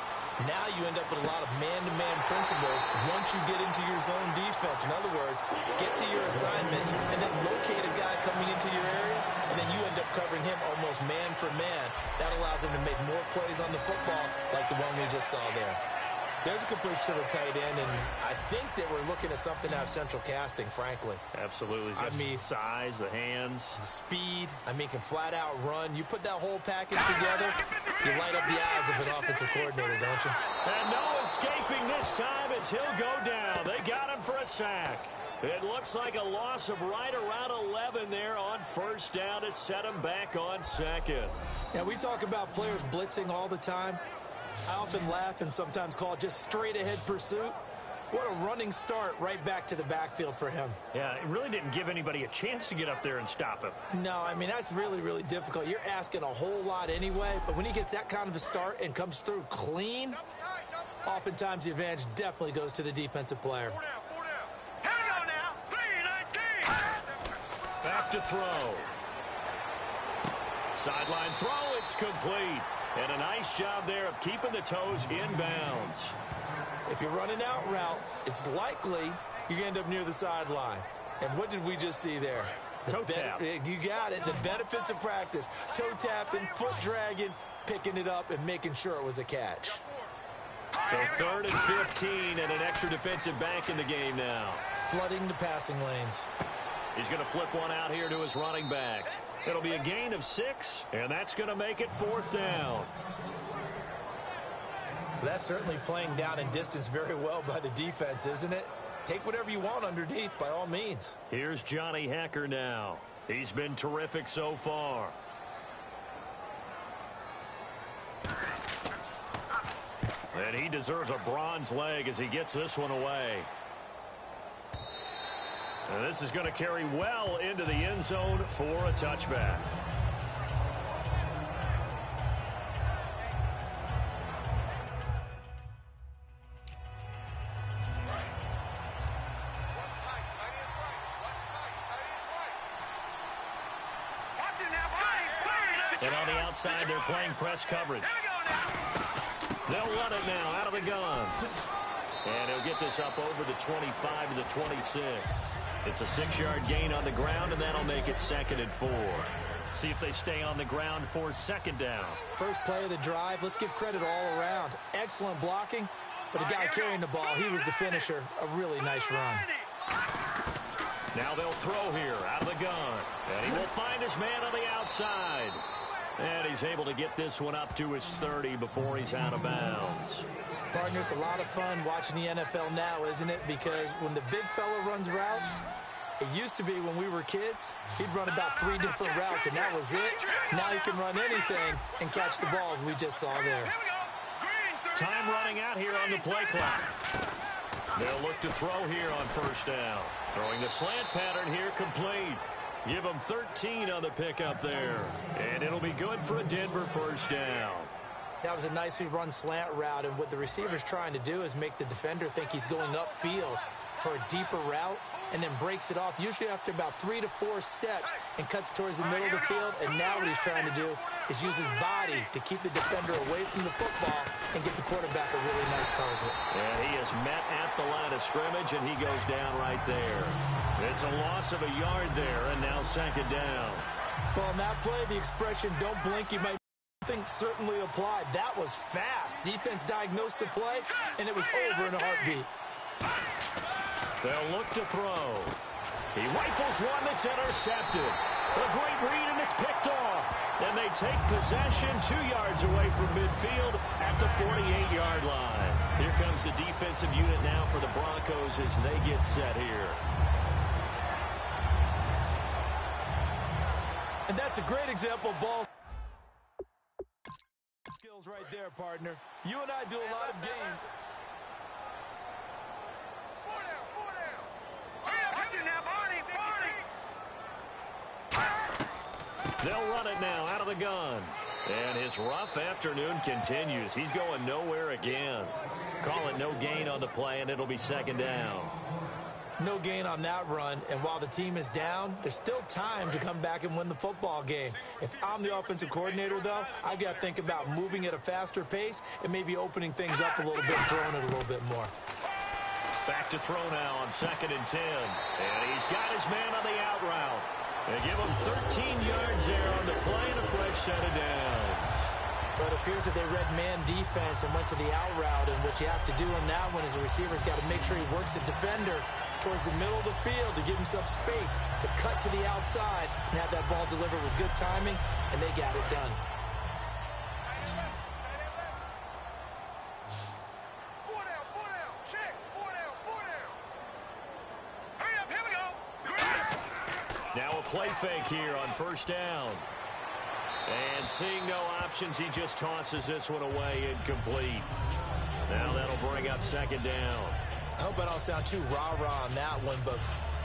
Now you end up with a lot of man-to-man principles once you get into your zone defense. In other words, get to your assignment and then locate a guy coming into your area, and then you end up covering him almost man for man. That allows him to make more plays on the football like the one we just saw there. There's a complete to the tight end, and I think that we're looking at something out of central casting, frankly. Absolutely. I mean, size, the hands. Speed. I mean, can flat out run. You put that whole package together, you light up the eyes of an offensive coordinator, don't you? And no escaping this time as he'll go down. They got him for a sack. It looks like a loss of right around 11 there on first down to set him back on second. Now, we talk about players blitzing all the time. I often laugh and sometimes call it just straight-ahead pursuit. What a running start right back to the backfield for him. Yeah, it really didn't give anybody a chance to get up there and stop him. No, I mean, that's really, really difficult. You're asking a whole lot anyway, but when he gets that kind of a start and comes through clean, oftentimes the advantage definitely goes to the defensive player. Here we go now. 3-19. Back to throw. Sideline throw, it's complete. And a nice job there of keeping the toes inbounds. If you're running out route, it's likely you're going to end up near the sideline. And what did we just see there? Toe tap. You got it. The benefits of practice. Toe tapping, foot dragging, picking it up, and making sure it was a catch. So 3rd and 15 and an extra defensive back in the game now. Flooding the passing lanes. He's going to flip one out here to his running back. It'll be a gain of 6, and that's going to make it 4th down. That's certainly playing down in distance very well by the defense, isn't it? Take whatever you want underneath, by all means. Here's Johnny Hekker now. He's been terrific so far. And he deserves a bronze leg as he gets this one away. And this is going to carry well into the end zone for a touchback. And on the outside, they're playing press coverage. They'll run it now out of the gun. And he'll get this up over the 25 to the 26. It's a 6-yard gain on the ground, and that'll make it 2nd and 4. See if they stay on the ground for 2nd down. First play of the drive, let's give credit all around. Excellent blocking, but the guy carrying the ball, he was the finisher. A really nice run. Now they'll throw here out of the gun. And he will find his man on the outside. And he's able to get this one up to his 30 before he's out of bounds. Partner, it's a lot of fun watching the NFL now, isn't it? Because when the big fella runs routes, it used to be when we were kids, he'd run about 3 different routes, and that was it. Now he can run anything and catch the balls we just saw there. Time running out here on the play clock. They'll look to throw here on first down. Throwing the slant pattern here complete. Give them 13 on the pickup there. And it'll be good for a Denver first down. That was a nicely run slant route, and what the receiver's trying to do is make the defender think he's going upfield for a deeper route, and then breaks it off, usually after about 3 to 4 steps, and cuts towards the middle of the field. And now what he's trying to do is use his body to keep the defender away from the football and get the quarterback a really nice target. And he is met at the line of scrimmage, and he goes down right there. It's a loss of a yard there, and now second down. Well, on that play, the expression, don't blink, you might think certainly applied. That was fast. Defense diagnosed the play, and it was over in a heartbeat. They'll look to throw. He rifles one that's intercepted. A great read, and it's picked off. And they take possession 2 yards away from midfield at the 48-yard line. Here comes the defensive unit now for the Broncos as they get set here. And that's a great example of ball skills right there, partner. You and I do a lot of games. They'll run it now out of the gun. And his rough afternoon continues. He's going nowhere again. Call it no gain on the play, and it'll be second down. No gain on that run, and while the team is down, there's still time to come back and win the football game. If I'm the offensive coordinator, though, I've got to think about moving at a faster pace and maybe opening things up a little bit, throwing it a little bit more. Back to throw now on 2nd and 10. And he's got his man on the out route. They give him 13 yards there on the play and a fresh set of downs. But it appears that they read man defense and went to the out route, and what you have to do on that one is the receiver's got to make sure he works the defender towards the middle of the field to give himself space to cut to the outside and have that ball delivered with good timing, and they got it done. Now a play fake here on first down. And seeing no options, he just tosses this one away, incomplete. Now that'll bring up second down. I hope I don't sound too rah-rah on that one, but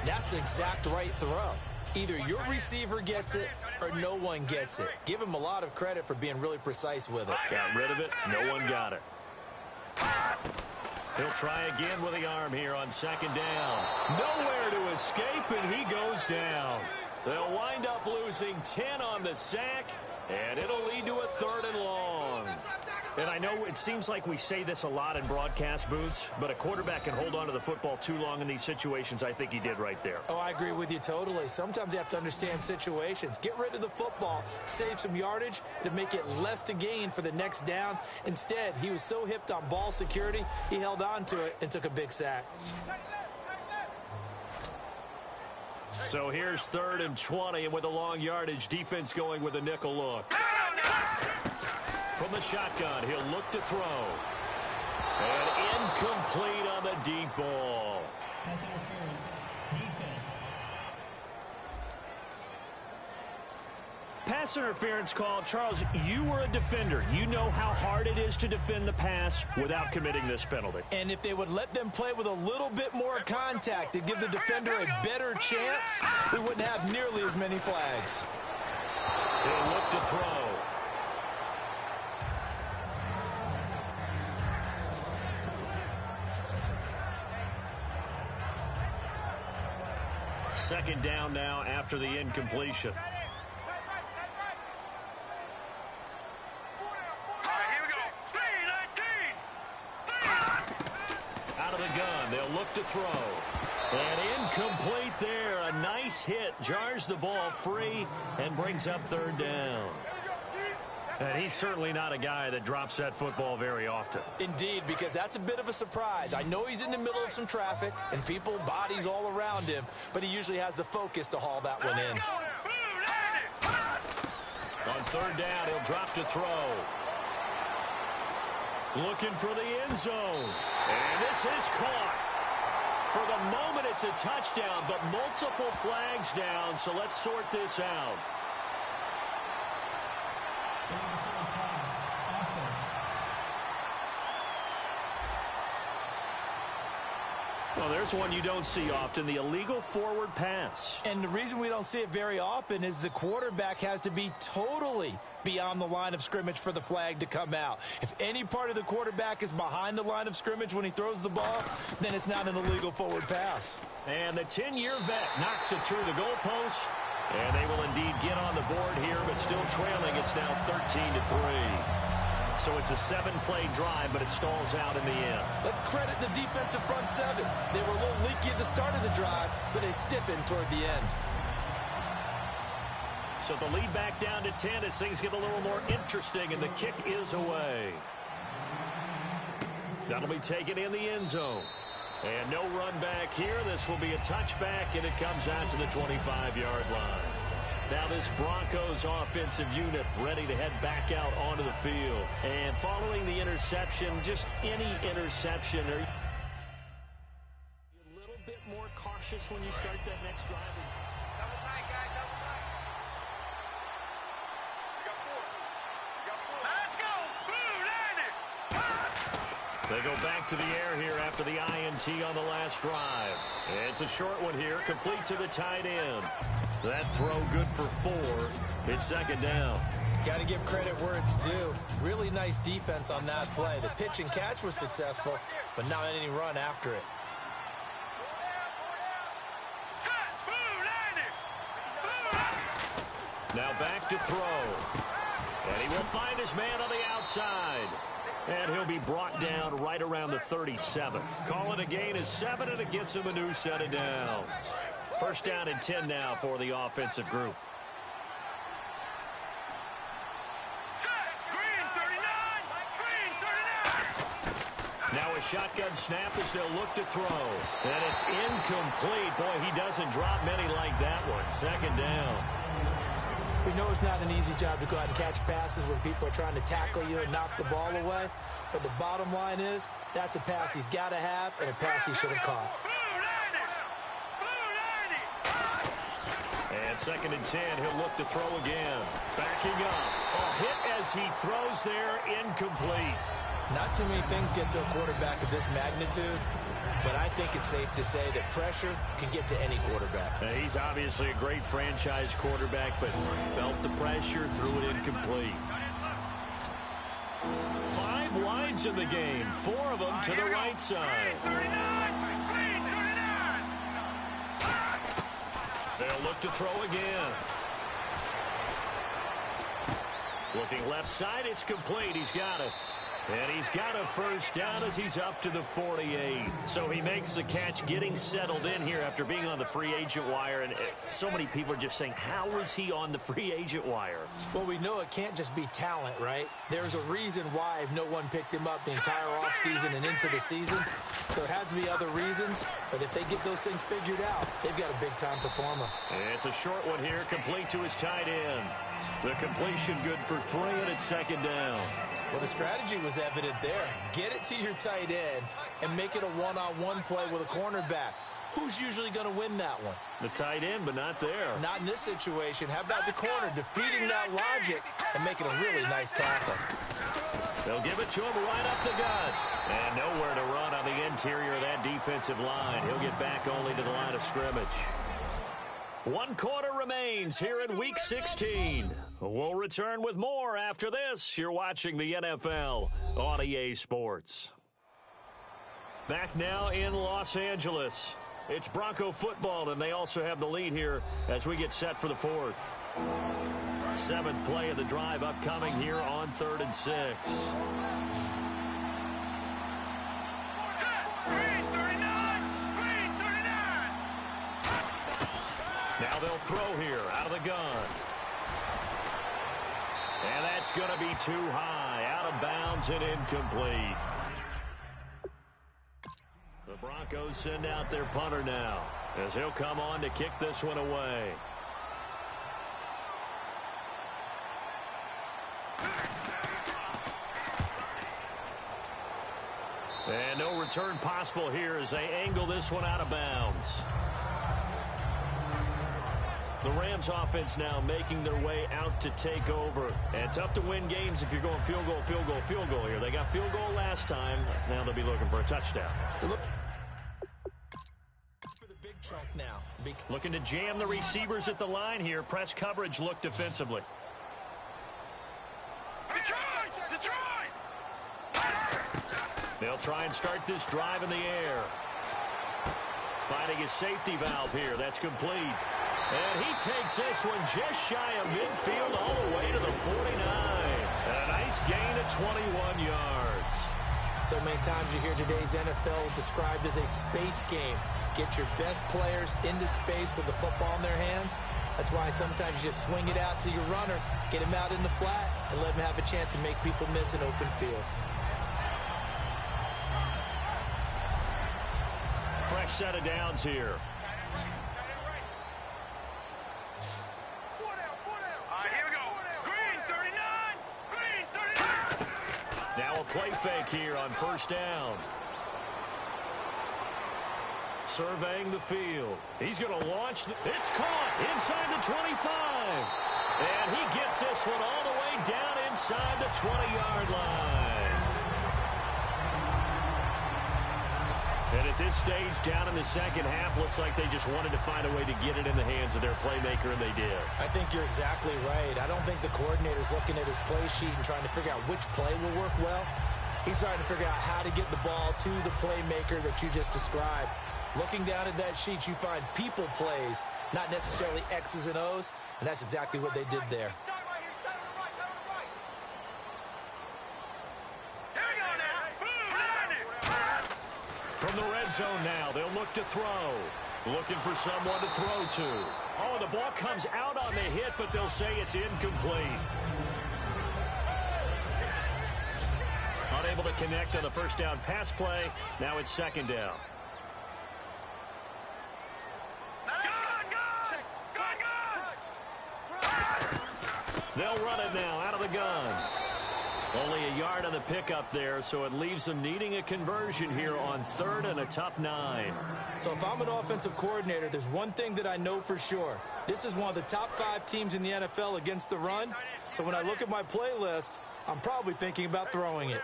that's the exact right throw. Either your receiver gets it or no one gets it. Give him a lot of credit for being really precise with it. Got rid of it. No one got it. He'll try again with the arm here on second down. Nowhere to escape, and he goes down. They'll wind up losing 10 on the sack, and it'll lead to a 3rd and long. And I know it seems like we say this a lot in broadcast booths, but a quarterback can hold on to the football too long in these situations. I think he did right there. Oh, I agree with you totally. Sometimes you have to understand situations. Get rid of the football, save some yardage to make it less to gain for the next down. Instead, he was so hipped on ball security, he held on to it and took a big sack. So here's 3rd and 20, and with a long yardage, defense going with a nickel look. From the shotgun, he'll look to throw. And incomplete on the deep ball. Pass interference. Defense. Pass interference call. Charles, you were a defender. You know how hard it is to defend the pass without committing this penalty. And if they would let them play with a little bit more contact to give the defender a better chance, we wouldn't have nearly as many flags. He'll look to throw. Second down now after the incompletion. Out of the gun, they'll look to throw. And incomplete there. A nice hit. Jars the ball free and brings up 3rd down. And he's certainly not a guy that drops that football very often. Indeed, because that's a bit of a surprise. I know he's in the middle of some traffic and people, bodies all around him, but he usually has the focus to haul that one in. On 3rd down, he'll drop to throw. Looking for the end zone. And this is caught. For the moment, it's a touchdown, but multiple flags down, so let's sort this out. Pass. Offense. Well, there's one you don't see often, the illegal forward pass. And the reason we don't see it very often is the quarterback has to be totally beyond the line of scrimmage for the flag to come out. If any part of the quarterback is behind the line of scrimmage when he throws the ball, then it's not an illegal forward pass. And the 10-year vet knocks it through the goalpost. And they will indeed get on the board here, but still trailing. It's now 13-3. So it's a 7-play drive, but it stalls out in the end. Let's credit the defensive front seven. They were a little leaky at the start of the drive, but they stiffened toward the end. So the lead back down to 10 as things get a little more interesting, and the kick is away. That'll be taken in the end zone. And no run back here. This will be a touchback, and it comes out to the 25-yard line. Now this Broncos offensive unit ready to head back out onto the field. And following the interception, just any interception, are you a little bit more cautious when you start that next drive? Double tight, guys, double tight. You got four. You got four. Let's go. Blue, 90. They go back to the air here after the INT on the last drive. It's a short one here, complete to the tight end. That throw good for 4. It's second down. Got to give credit where it's due. Really nice defense on that play. The pitch and catch was successful, but not any run after it. Set. Blue, 90. Now back to throw. And he will find his man on the outside. And he'll be brought down right around the 37. Calling a gain is 7, and it gets him a new set of downs. First down and 10 now for the offensive group. Set. Green, 39. Green, 39. Now a shotgun snap as they'll look to throw. And it's incomplete. Boy, he doesn't drop many like that one. Second down. We know it's not an easy job to go out and catch passes when people are trying to tackle you and knock the ball away. But the bottom line is, that's a pass he's got to have and a pass he should have caught. And second and 10, he'll look to throw again. Backing up. A hit as he throws there, incomplete. Not too many things get to a quarterback of this magnitude, but I think it's safe to say that pressure can get to any quarterback. He's obviously a great franchise quarterback, but felt the pressure, threw it incomplete. 5 wides in the game, 4 of them to the right side. They'll look to throw again. Looking left side, it's complete. He's got it. And he's got a first down as he's up to the 48. So he makes the catch, getting settled in here after being on the free agent wire. And so many people are just saying, how is he on the free agent wire? Well, we know it can't just be talent, right? There's a reason why no one picked him up the entire offseason and into the season. So it had to be other reasons. But if they get those things figured out, they've got a big-time performer. It's a short one here, complete to his tight end. The completion good for 3, and it's second down. Well, the strategy was evident there. Get it to your tight end and make it a one-on-one play with a cornerback. Who's usually going to win that one? The tight end, but not there. Not in this situation. How about the corner defeating that logic and making a really nice tackle? They'll give it to him right up the gut. And nowhere to run on the interior of that defensive line. He'll get back only to the line of scrimmage. 1 quarter remains here in Week 16. We'll return with more after this. You're watching the NFL on EA Sports. Back now in Los Angeles. It's Bronco football, and they also have the lead here as we get set for the 4th. 7th play of the drive upcoming here on 3rd and 6. Now they'll throw here out of the gun. And that's going to be too high. Out of bounds and incomplete. The Broncos send out their punter now as he'll come on to kick this one away. And no return possible here as they angle this one out of bounds. The Rams offense now making their way out to take over. And tough to win games if you're going field goal, field goal, field goal here. They got field goal last time. Now they'll be looking for a touchdown. Looking to jam the receivers at the line here. Press coverage look defensively. Detroit! They'll try and start this drive in the air. Finding his safety valve here. That's complete. And he takes this one just shy of midfield all the way to the 49. And a nice gain of 21 yards. So many times you hear today's NFL described as a space game. Get your best players into space with the football in their hands. That's why sometimes you just swing it out to your runner, get him out in the flat, and let him have a chance to make people miss an open field. Fresh set of downs here. Here we go. Green 39. Green 39. Now a play fake here on first down. Surveying the field. He's going to launch. It's caught inside the 25. And he gets this one all the way down inside the 20-yard line. And at this stage, down in the second half, looks like they just wanted to find a way to get it in the hands of their playmaker, and they did. I think you're exactly right. I don't think the coordinator's looking at his play sheet and trying to figure out which play will work well. He's trying to figure out how to get the ball to the playmaker that you just described. Looking down at that sheet, you find people plays, not necessarily X's and O's, and that's exactly what they did there. From the red zone now, they'll look to throw. Looking for someone to throw to. Oh, the ball comes out on the hit, but they'll say it's incomplete. Unable to connect on the first down pass play. Now it's second down. They'll run it now out of the gun. Only a yard on the pickup there, so it leaves them needing a conversion here on third and a tough 9. So if I'm an offensive coordinator, there's one thing that I know for sure. This is one of the top 5 teams in the NFL against the run. So when I look at my playlist, I'm probably thinking about throwing it.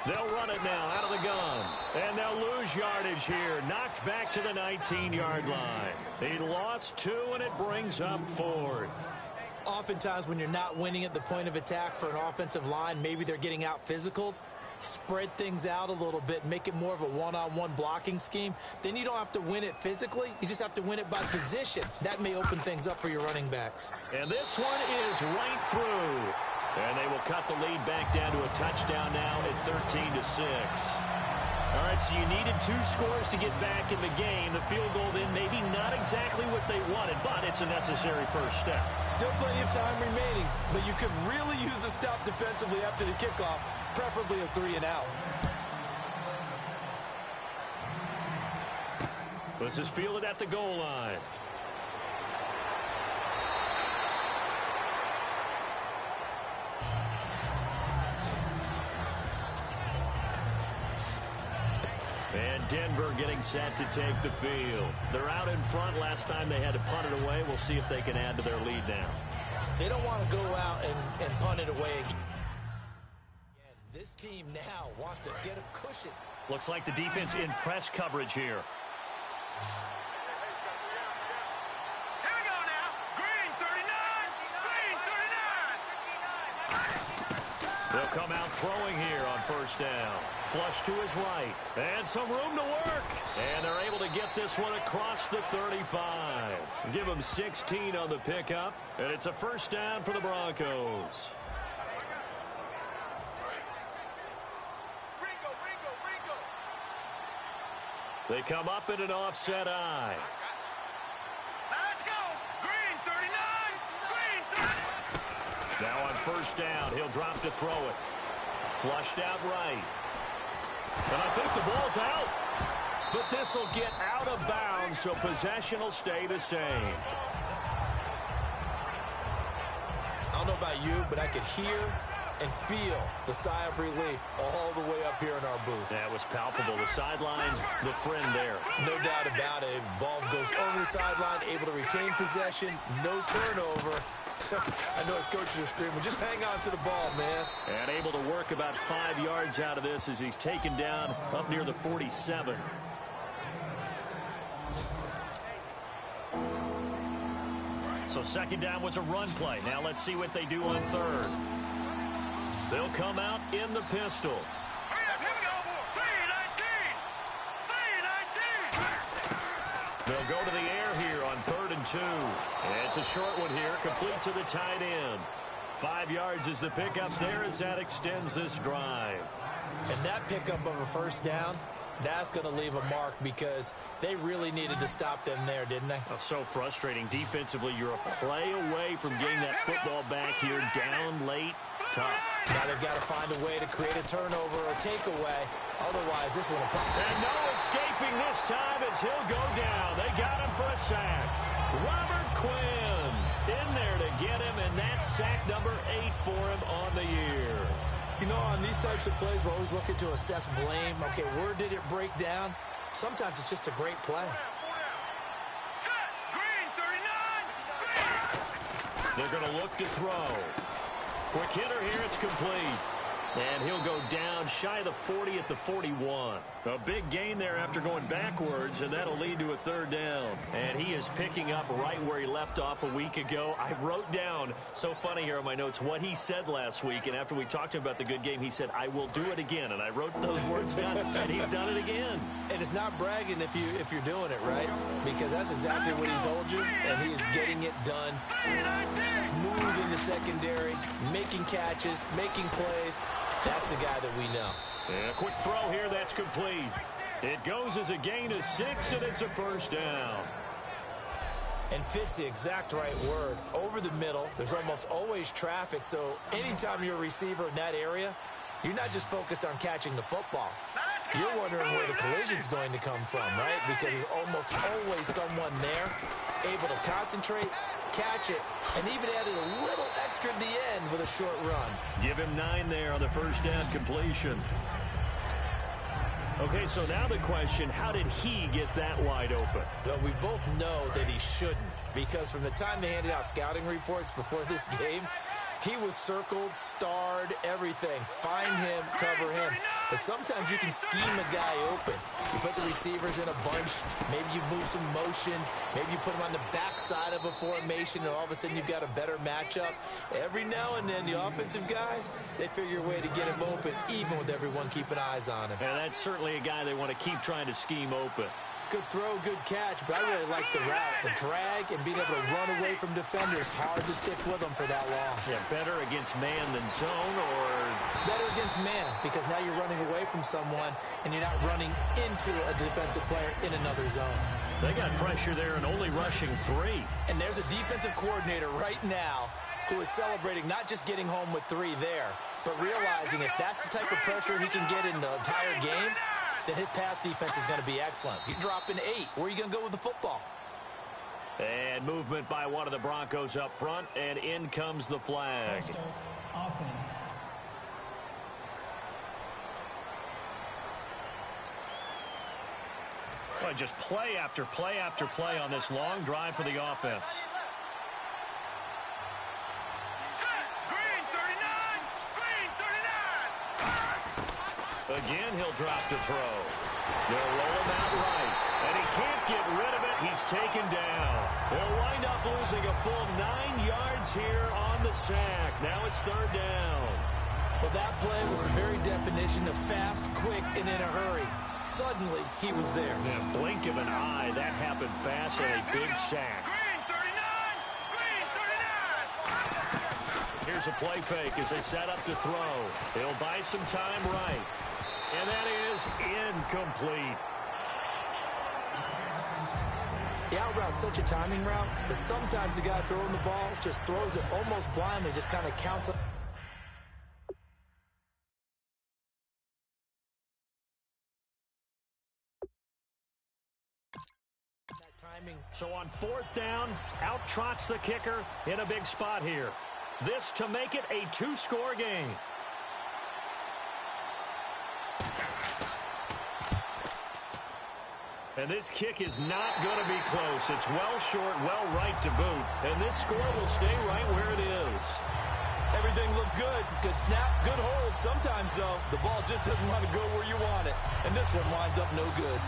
They'll run it now out of the gun. And they'll lose yardage here. Knocked back to the 19-yard line. He lost 2, and it brings up 4th. Oftentimes when you're not winning at the point of attack for an offensive line, maybe they're getting out physical. Spread things out a little bit, make it more of a one-on-one blocking scheme. Then you don't have to win it physically. You just have to win it by position. That may open things up for your running backs. And this one is right through. And they will cut the lead back down to a touchdown now at 13-6. All right, so you needed 2 scores to get back in the game. The field goal then maybe not exactly what they wanted, but it's a necessary first step. Still plenty of time remaining, but you could really use a stop defensively after the kickoff, preferably a 3-and-out. This is fielded at the goal line. And Denver getting set to take the field. They're out in front. Last time they had to punt it away. We'll see if they can add to their lead now. They don't want to go out and punt it away again. This team now wants to get a cushion. Looks like the defense in press coverage here. Here we go now. Green 39. Green 39. They'll come out throwing here on first down. Flush to his right. And some room to work. And they're able to get this one across the 35. Give them 16 on the pickup. And it's a first down for the Broncos. They come up in an offset eye. Let's go. Green 39. Green 30. Now on first down, he'll drop to throw it. Flushed out right. And I think the ball's out. But this will get out of bounds, so possession will stay the same. I don't know about you, but I could hear and feel the sigh of relief all the way up here in our booth. That was palpable. The sideline, the friend there. No doubt about it. Ball goes over the sideline, able to retain possession, no turnover. I know his coaches are screaming, just hang on to the ball, man. And able to work about 5 yards out of this as he's taken down up near the 47. So second down was a run play. Now let's see what they do on third. They'll come out in the pistol. They'll go to the air here on 3rd and 2. It's a short one here, complete to the tight end. 5 yards is the pickup there as that extends this drive. And that pickup of a first down, that's going to leave a mark because they really needed to stop them there, didn't they? Oh, so frustrating. Defensively, you're a play away from getting that football back here. Down late, tough. Now they've got to find a way to create a turnover or takeaway. Otherwise, this one will pop. And no escaping this time as he'll go down. They got him for a sack. Robert Quinn in there to get him, and that's sack number 8 for him on the year. You know, on these types of plays, we're always looking to assess blame. Okay, where did it break down? Sometimes it's just a great play. They're going to look to throw. Quick hitter here, it's complete. And he'll go down shy of the 40 at the 41. A big gain there after going backwards, and that'll lead to a 3rd down. And he is picking up right where he left off a week ago. I wrote down, so funny here on my notes, what he said last week. And after we talked to him about the good game, he said, I will do it again. And I wrote those words down, and he's done it again. And it's not bragging if you're doing it, right? Because that's exactly what he's told you, and he is getting it done. Smooth in the secondary, making catches, making plays. That's the guy that we know. And a quick throw here, that's complete. It goes as a gain of 6, and it's a first down. And fits the exact right word. Over the middle, there's almost always traffic, so anytime you're a receiver in that area, you're not just focused on catching the football. You're wondering where the collision's going to come from, right? Because there's almost always someone there able to concentrate, catch it, and even added a little extra at the end with a short run. Give him 9 there on the first down completion. Okay, so now the question, how did he get that wide open? Well, we both know that he shouldn't, because from the time they handed out scouting reports before this game, he was circled, starred, everything. Find him, cover him. But sometimes you can scheme a guy open. You put the receivers in a bunch. Maybe you move some motion. Maybe you put them on the backside of a formation, and all of a sudden you've got a better matchup. Every now and then, the offensive guys, they figure a way to get him open, even with everyone keeping eyes on him. And that's certainly a guy they want to keep trying to scheme open. Good throw, good catch, but I really like the route. The drag and being able to run away from defenders, hard to stick with them for that long. Yeah, better against man than zone, or better against man, because now you're running away from someone and you're not running into a defensive player in another zone. They got pressure there and only rushing 3. And there's a defensive coordinator right now who is celebrating not just getting home with 3 there, but realizing if that's the type of pressure he can get in the entire game, then his pass defense is going to be excellent. You're dropping 8. Where are you going to go with the football? And movement by one of the Broncos up front, and in comes the flag. Start offense. Well, just play after play after play on this long drive for the offense. Again, he'll drop to throw. They'll roll him out right, and he can't get rid of it. He's taken down. They'll wind up losing a full 9 yards here on the sack. Now it's 3rd down. Well, that play was the very definition of fast, quick, and in a hurry. Suddenly, he was there. Yeah, blink of an eye, that happened fast and a big sack. Here's a play fake as they set up to throw. They'll buy some time right. And that is incomplete. The out route's such a timing route that sometimes the guy throwing the ball just throws it almost blindly, just kind of counts up. So on 4th down, out trots the kicker in a big spot here. This to make it a 2-score game. And this kick is not going to be close. It's well short, well right to boot. And this score will stay right where it is. Everything looked good. Good snap, good hold. Sometimes, though, the ball just doesn't want to go where you want it. And this one winds up no good.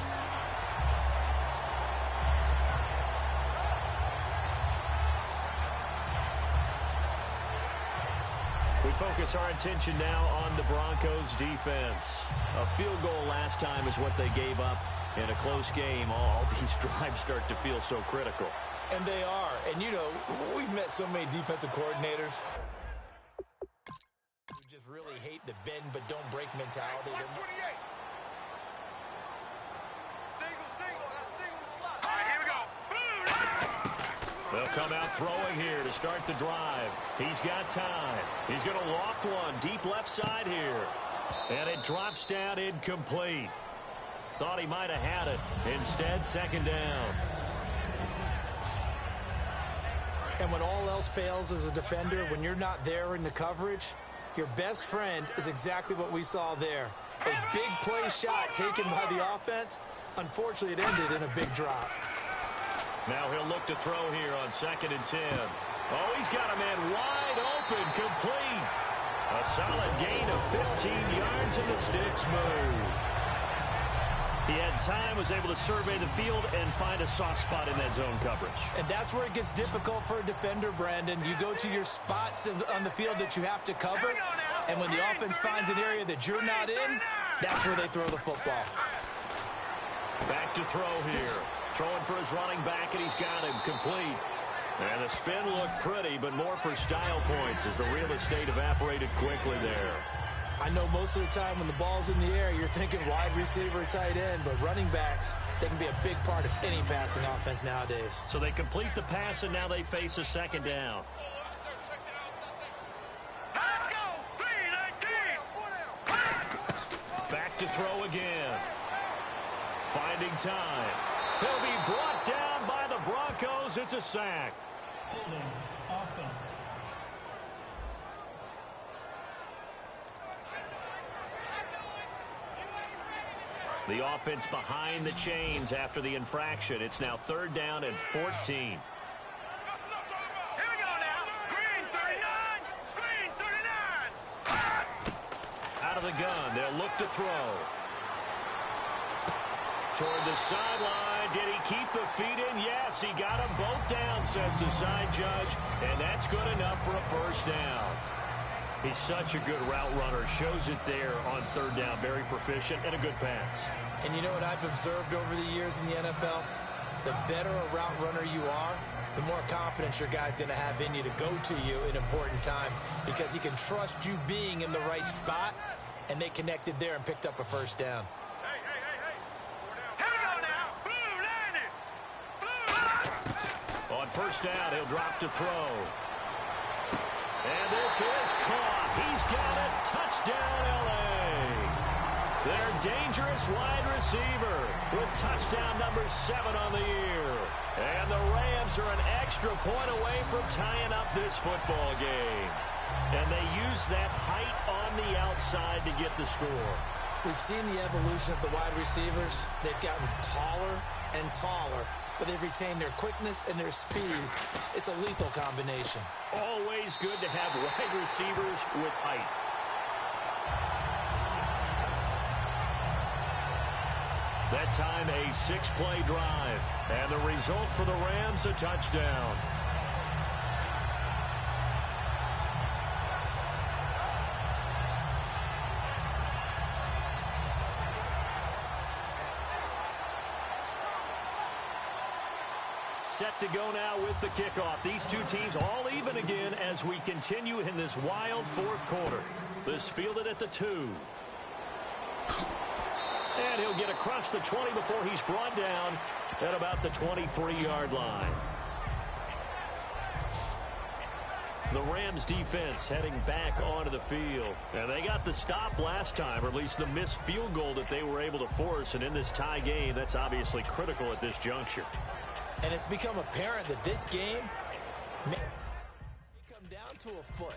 We focus our attention now on the Broncos defense. A field goal last time is what they gave up in a close game. All these drives start to feel so critical. And they are. And, you know, we've met so many defensive coordinators who just really hate the bend but don't break mentality. All right, here we go. They'll come out throwing here to start the drive. He's got time. He's going to loft one deep left side here. And it drops down incomplete. Thought he might have had it. Instead, second down. And when all else fails as a defender, when you're not there in the coverage, your best friend is exactly what we saw there. A big play shot taken by the offense. Unfortunately, it ended in a big drop. Now he'll look to throw here on 2nd and 10. Oh, he's got a man wide open, complete. A solid gain of 15 yards and the sticks move. He had time, was able to survey the field and find a soft spot in that zone coverage. And that's where it gets difficult for a defender, Brandon. You go to your spots on the field that you have to cover, and when the offense finds an area that you're not in, that's where they throw the football. Back to throw here. Throwing for his running back, and he's got him complete. And the spin looked pretty, but more for style points as the real estate evaporated quickly there. I know most of the time when the ball's in the air, you're thinking wide receiver, tight end, but running backs, they can be a big part of any passing offense nowadays. So they complete the pass, and now they face a second down. Let's go. 3-19. Back to throw again. Finding time. He'll be brought down by the Broncos. It's a sack. Holding. Offense. The offense behind the chains after the infraction. It's now 3rd down and 14. Here we go now. Green 39. Green 39. Out of the gun. They'll look to throw. Toward the sideline. Did he keep the feet in? Yes, he got them both down, says the side judge. And that's good enough for a first down. He's such a good route runner. Shows it there on 3rd down. Very proficient and a good pass. And you know what I've observed over the years in the NFL? The better a route runner you are, the more confidence your guy's going to have in you to go to you in important times because he can trust you being in the right spot, and they connected there and picked up a first down. Here we go now. Blue landed. Blue. On 1st down, he'll drop to throw. And this is caught. He's got it. Touchdown, L.A. Their dangerous wide receiver with touchdown number 7 on the year. And the Rams are an extra point away from tying up this football game. And they use that height on the outside to get the score. We've seen the evolution of the wide receivers. They've gotten taller and taller, but they've retained their quickness and their speed. It's a lethal combination. Always good to have wide receivers with height. That time a 6-play drive. And the result for the Rams, a touchdown. Set to go now with the kickoff. These two teams all even again as we continue in this wild 4th quarter. This fielded at the 2. And he'll get across the 20 before he's brought down at about the 23-yard line. The Rams defense heading back onto the field. And they got the stop last time, or at least the missed field goal that they were able to force. And in this tie game, that's obviously critical at this juncture. And it's become apparent that this game may come down to a foot.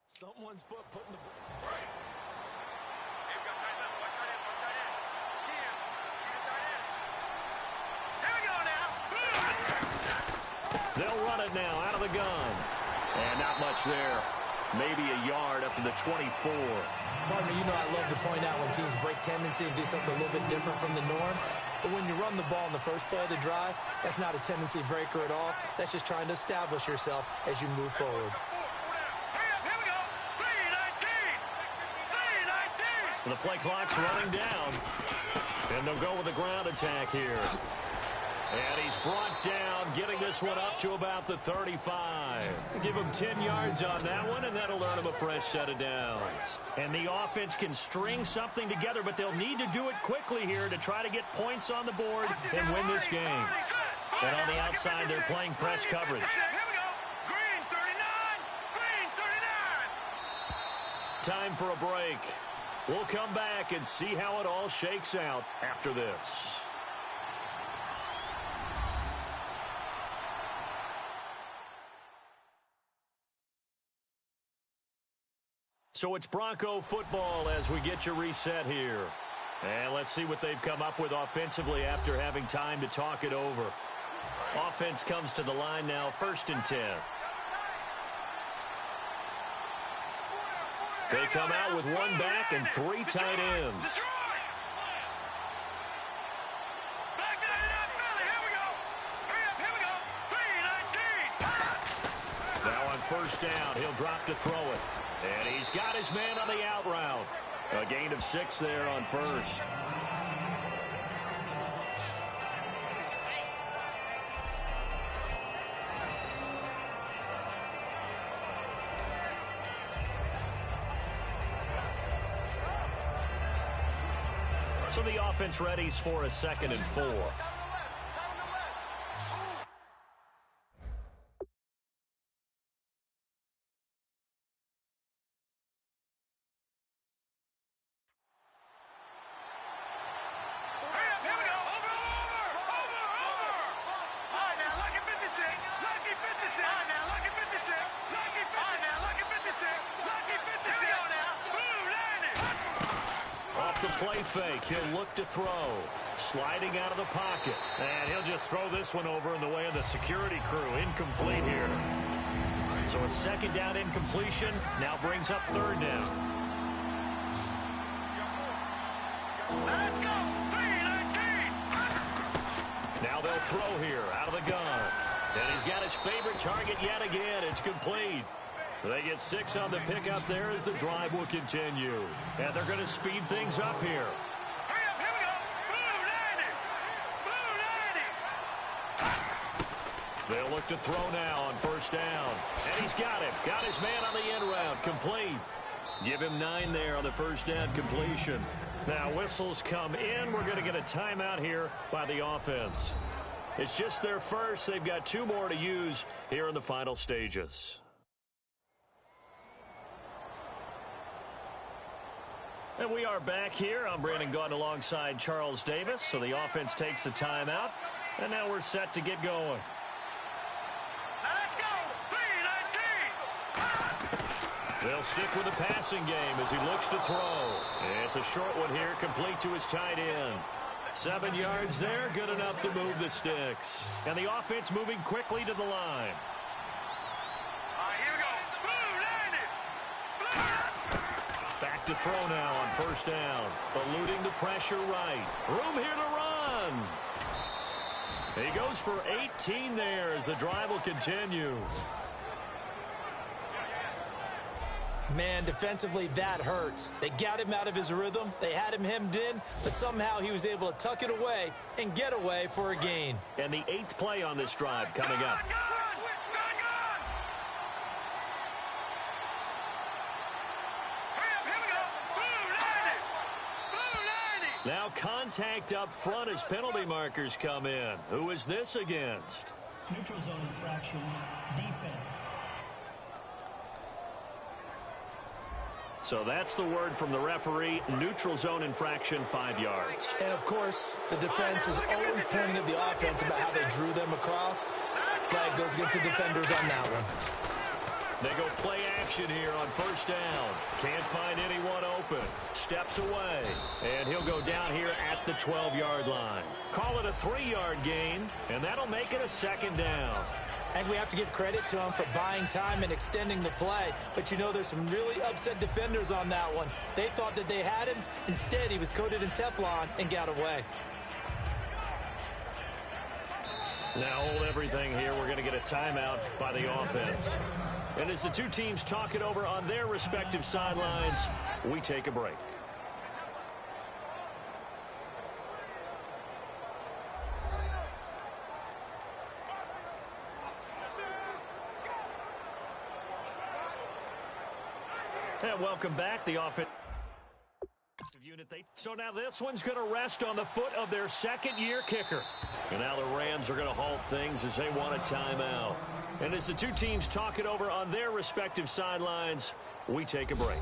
Someone's foot putting the... They'll run it now out of the gun. And not much there. Maybe a yard up to the 24. Partner, you know I love to point out when teams break tendency and do something a little bit different from the norm. But when you run the ball in the first play of the drive, that's not a tendency breaker at all. That's just trying to establish yourself as you move forward. Here we go. 3-19. 3-19. The play clock's running down. And they'll go with a ground attack here. And he's brought down, getting this one up to about the 35. Give him 10 yards on that one, and that'll earn him a fresh set of downs. And the offense can string something together, but they'll need to do it quickly here to try to get points on the board and win this game. And on the outside, they're playing press coverage. Here we go. Green 39. Green 39. Time for a break. We'll come back and see how it all shakes out after this. So it's Bronco football as we get you reset here. And let's see what they've come up with offensively after having time to talk it over. Offense comes to the line now, 1st and 10. They come out with one back and 3 tight ends. Back 99 Philly. Here we go. Here we go. 3-19. Now on 1st down, he'll drop to throw it. And he's got his man on the out route. A gain of 6 there on 1st. So the offense readies for a 2nd and 4. Play fake. He'll look to throw. Sliding out of the pocket. And he'll just throw this one over in the way of the security crew. Incomplete here. So a 2nd down incompletion now brings up 3rd down. Let's go. 3-19. Now they'll throw here out of the gun. And he's got his favorite target yet again. It's complete. They get 6 on the pickup there as the drive will continue. And they're going to speed things up here. Here we go. Blue 90. Blue 90. They'll look to throw now on 1st down. And he's got him. Got his man on the end route. Complete. Give him 9 there on the 1st down completion. Now whistles come in. We're going to get a timeout here by the offense. It's just their first. They've got 2 more to use here in the final stages. And we are back here. I'm Brandon Gaudin alongside Charles Davis. So the offense takes the timeout. And now we're set to get going. Let's go. 3-19. They'll stick with the passing game as he looks to throw. It's a short one here, complete to his tight end. 7 yards there, good enough to move the sticks. And the offense moving quickly to the line. Here we go. Blue 90. Blue. Back to throw now on 1st down. Eluding the pressure right. Room here to run. He goes for 18 there as the drive will continue. Man, defensively, that hurts. They got him out of his rhythm. They had him hemmed in, but somehow he was able to tuck it away and get away for a gain. And the 8th play on this drive coming up. Now contact up front as penalty markers come in. Who is this against? Neutral zone infraction, defense. So that's the word from the referee. Neutral zone infraction, 5 yards. And, of course, the defense is always pointing at the offense about how they drew them across. Flag goes against the defenders on that one. They go play action here on first down. Can't find anyone open. Steps away. And he'll go down here at the 12-yard line. Call it a 3-yard gain, and that'll make it a second down. And we have to give credit to him for buying time and extending the play. But, you know, there's some really upset defenders on that one. They thought that they had him. Instead, he was coated in Teflon and got away. Now hold everything here. We're going to get a timeout by the offense. And as the two teams talk it over on their respective sidelines, we take a break. And welcome back. The offensive unit. So now this one's going to rest on the foot of their second-year kicker. And now the Rams are going to halt things as they want a timeout. And as the two teams talk it over on their respective sidelines, we take a break.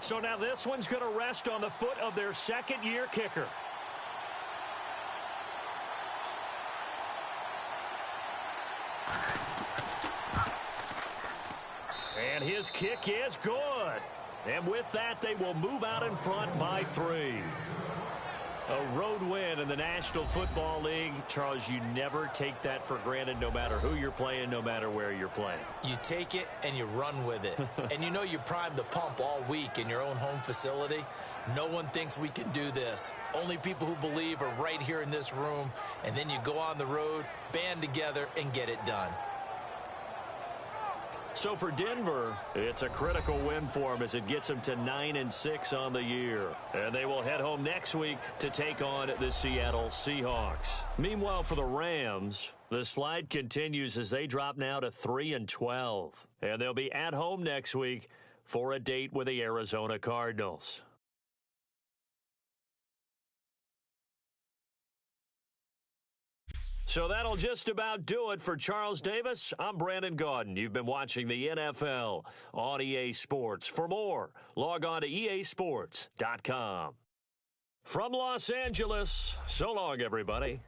So now this one's going to rest on the foot of their second-year kicker. And his kick is good. And with that, they will move out in front by 3. A road win in the National Football League. Charles, you never take that for granted no matter who you're playing, no matter where you're playing. You take it and you run with it. And you know you primed the pump all week in your own home facility. No one thinks we can do this. Only people who believe are right here in this room. And then you go on the road, band together, and get it done. So for Denver, it's a critical win for them as it gets them to 9-6 on the year. And they will head home next week to take on the Seattle Seahawks. Meanwhile, for the Rams, the slide continues as they drop now to 3-12. And they'll be at home next week for a date with the Arizona Cardinals. So that'll just about do it for Charles Davis. I'm Brandon Gaudin. You've been watching the NFL on EA Sports. For more, log on to easports.com. From Los Angeles, so long, everybody.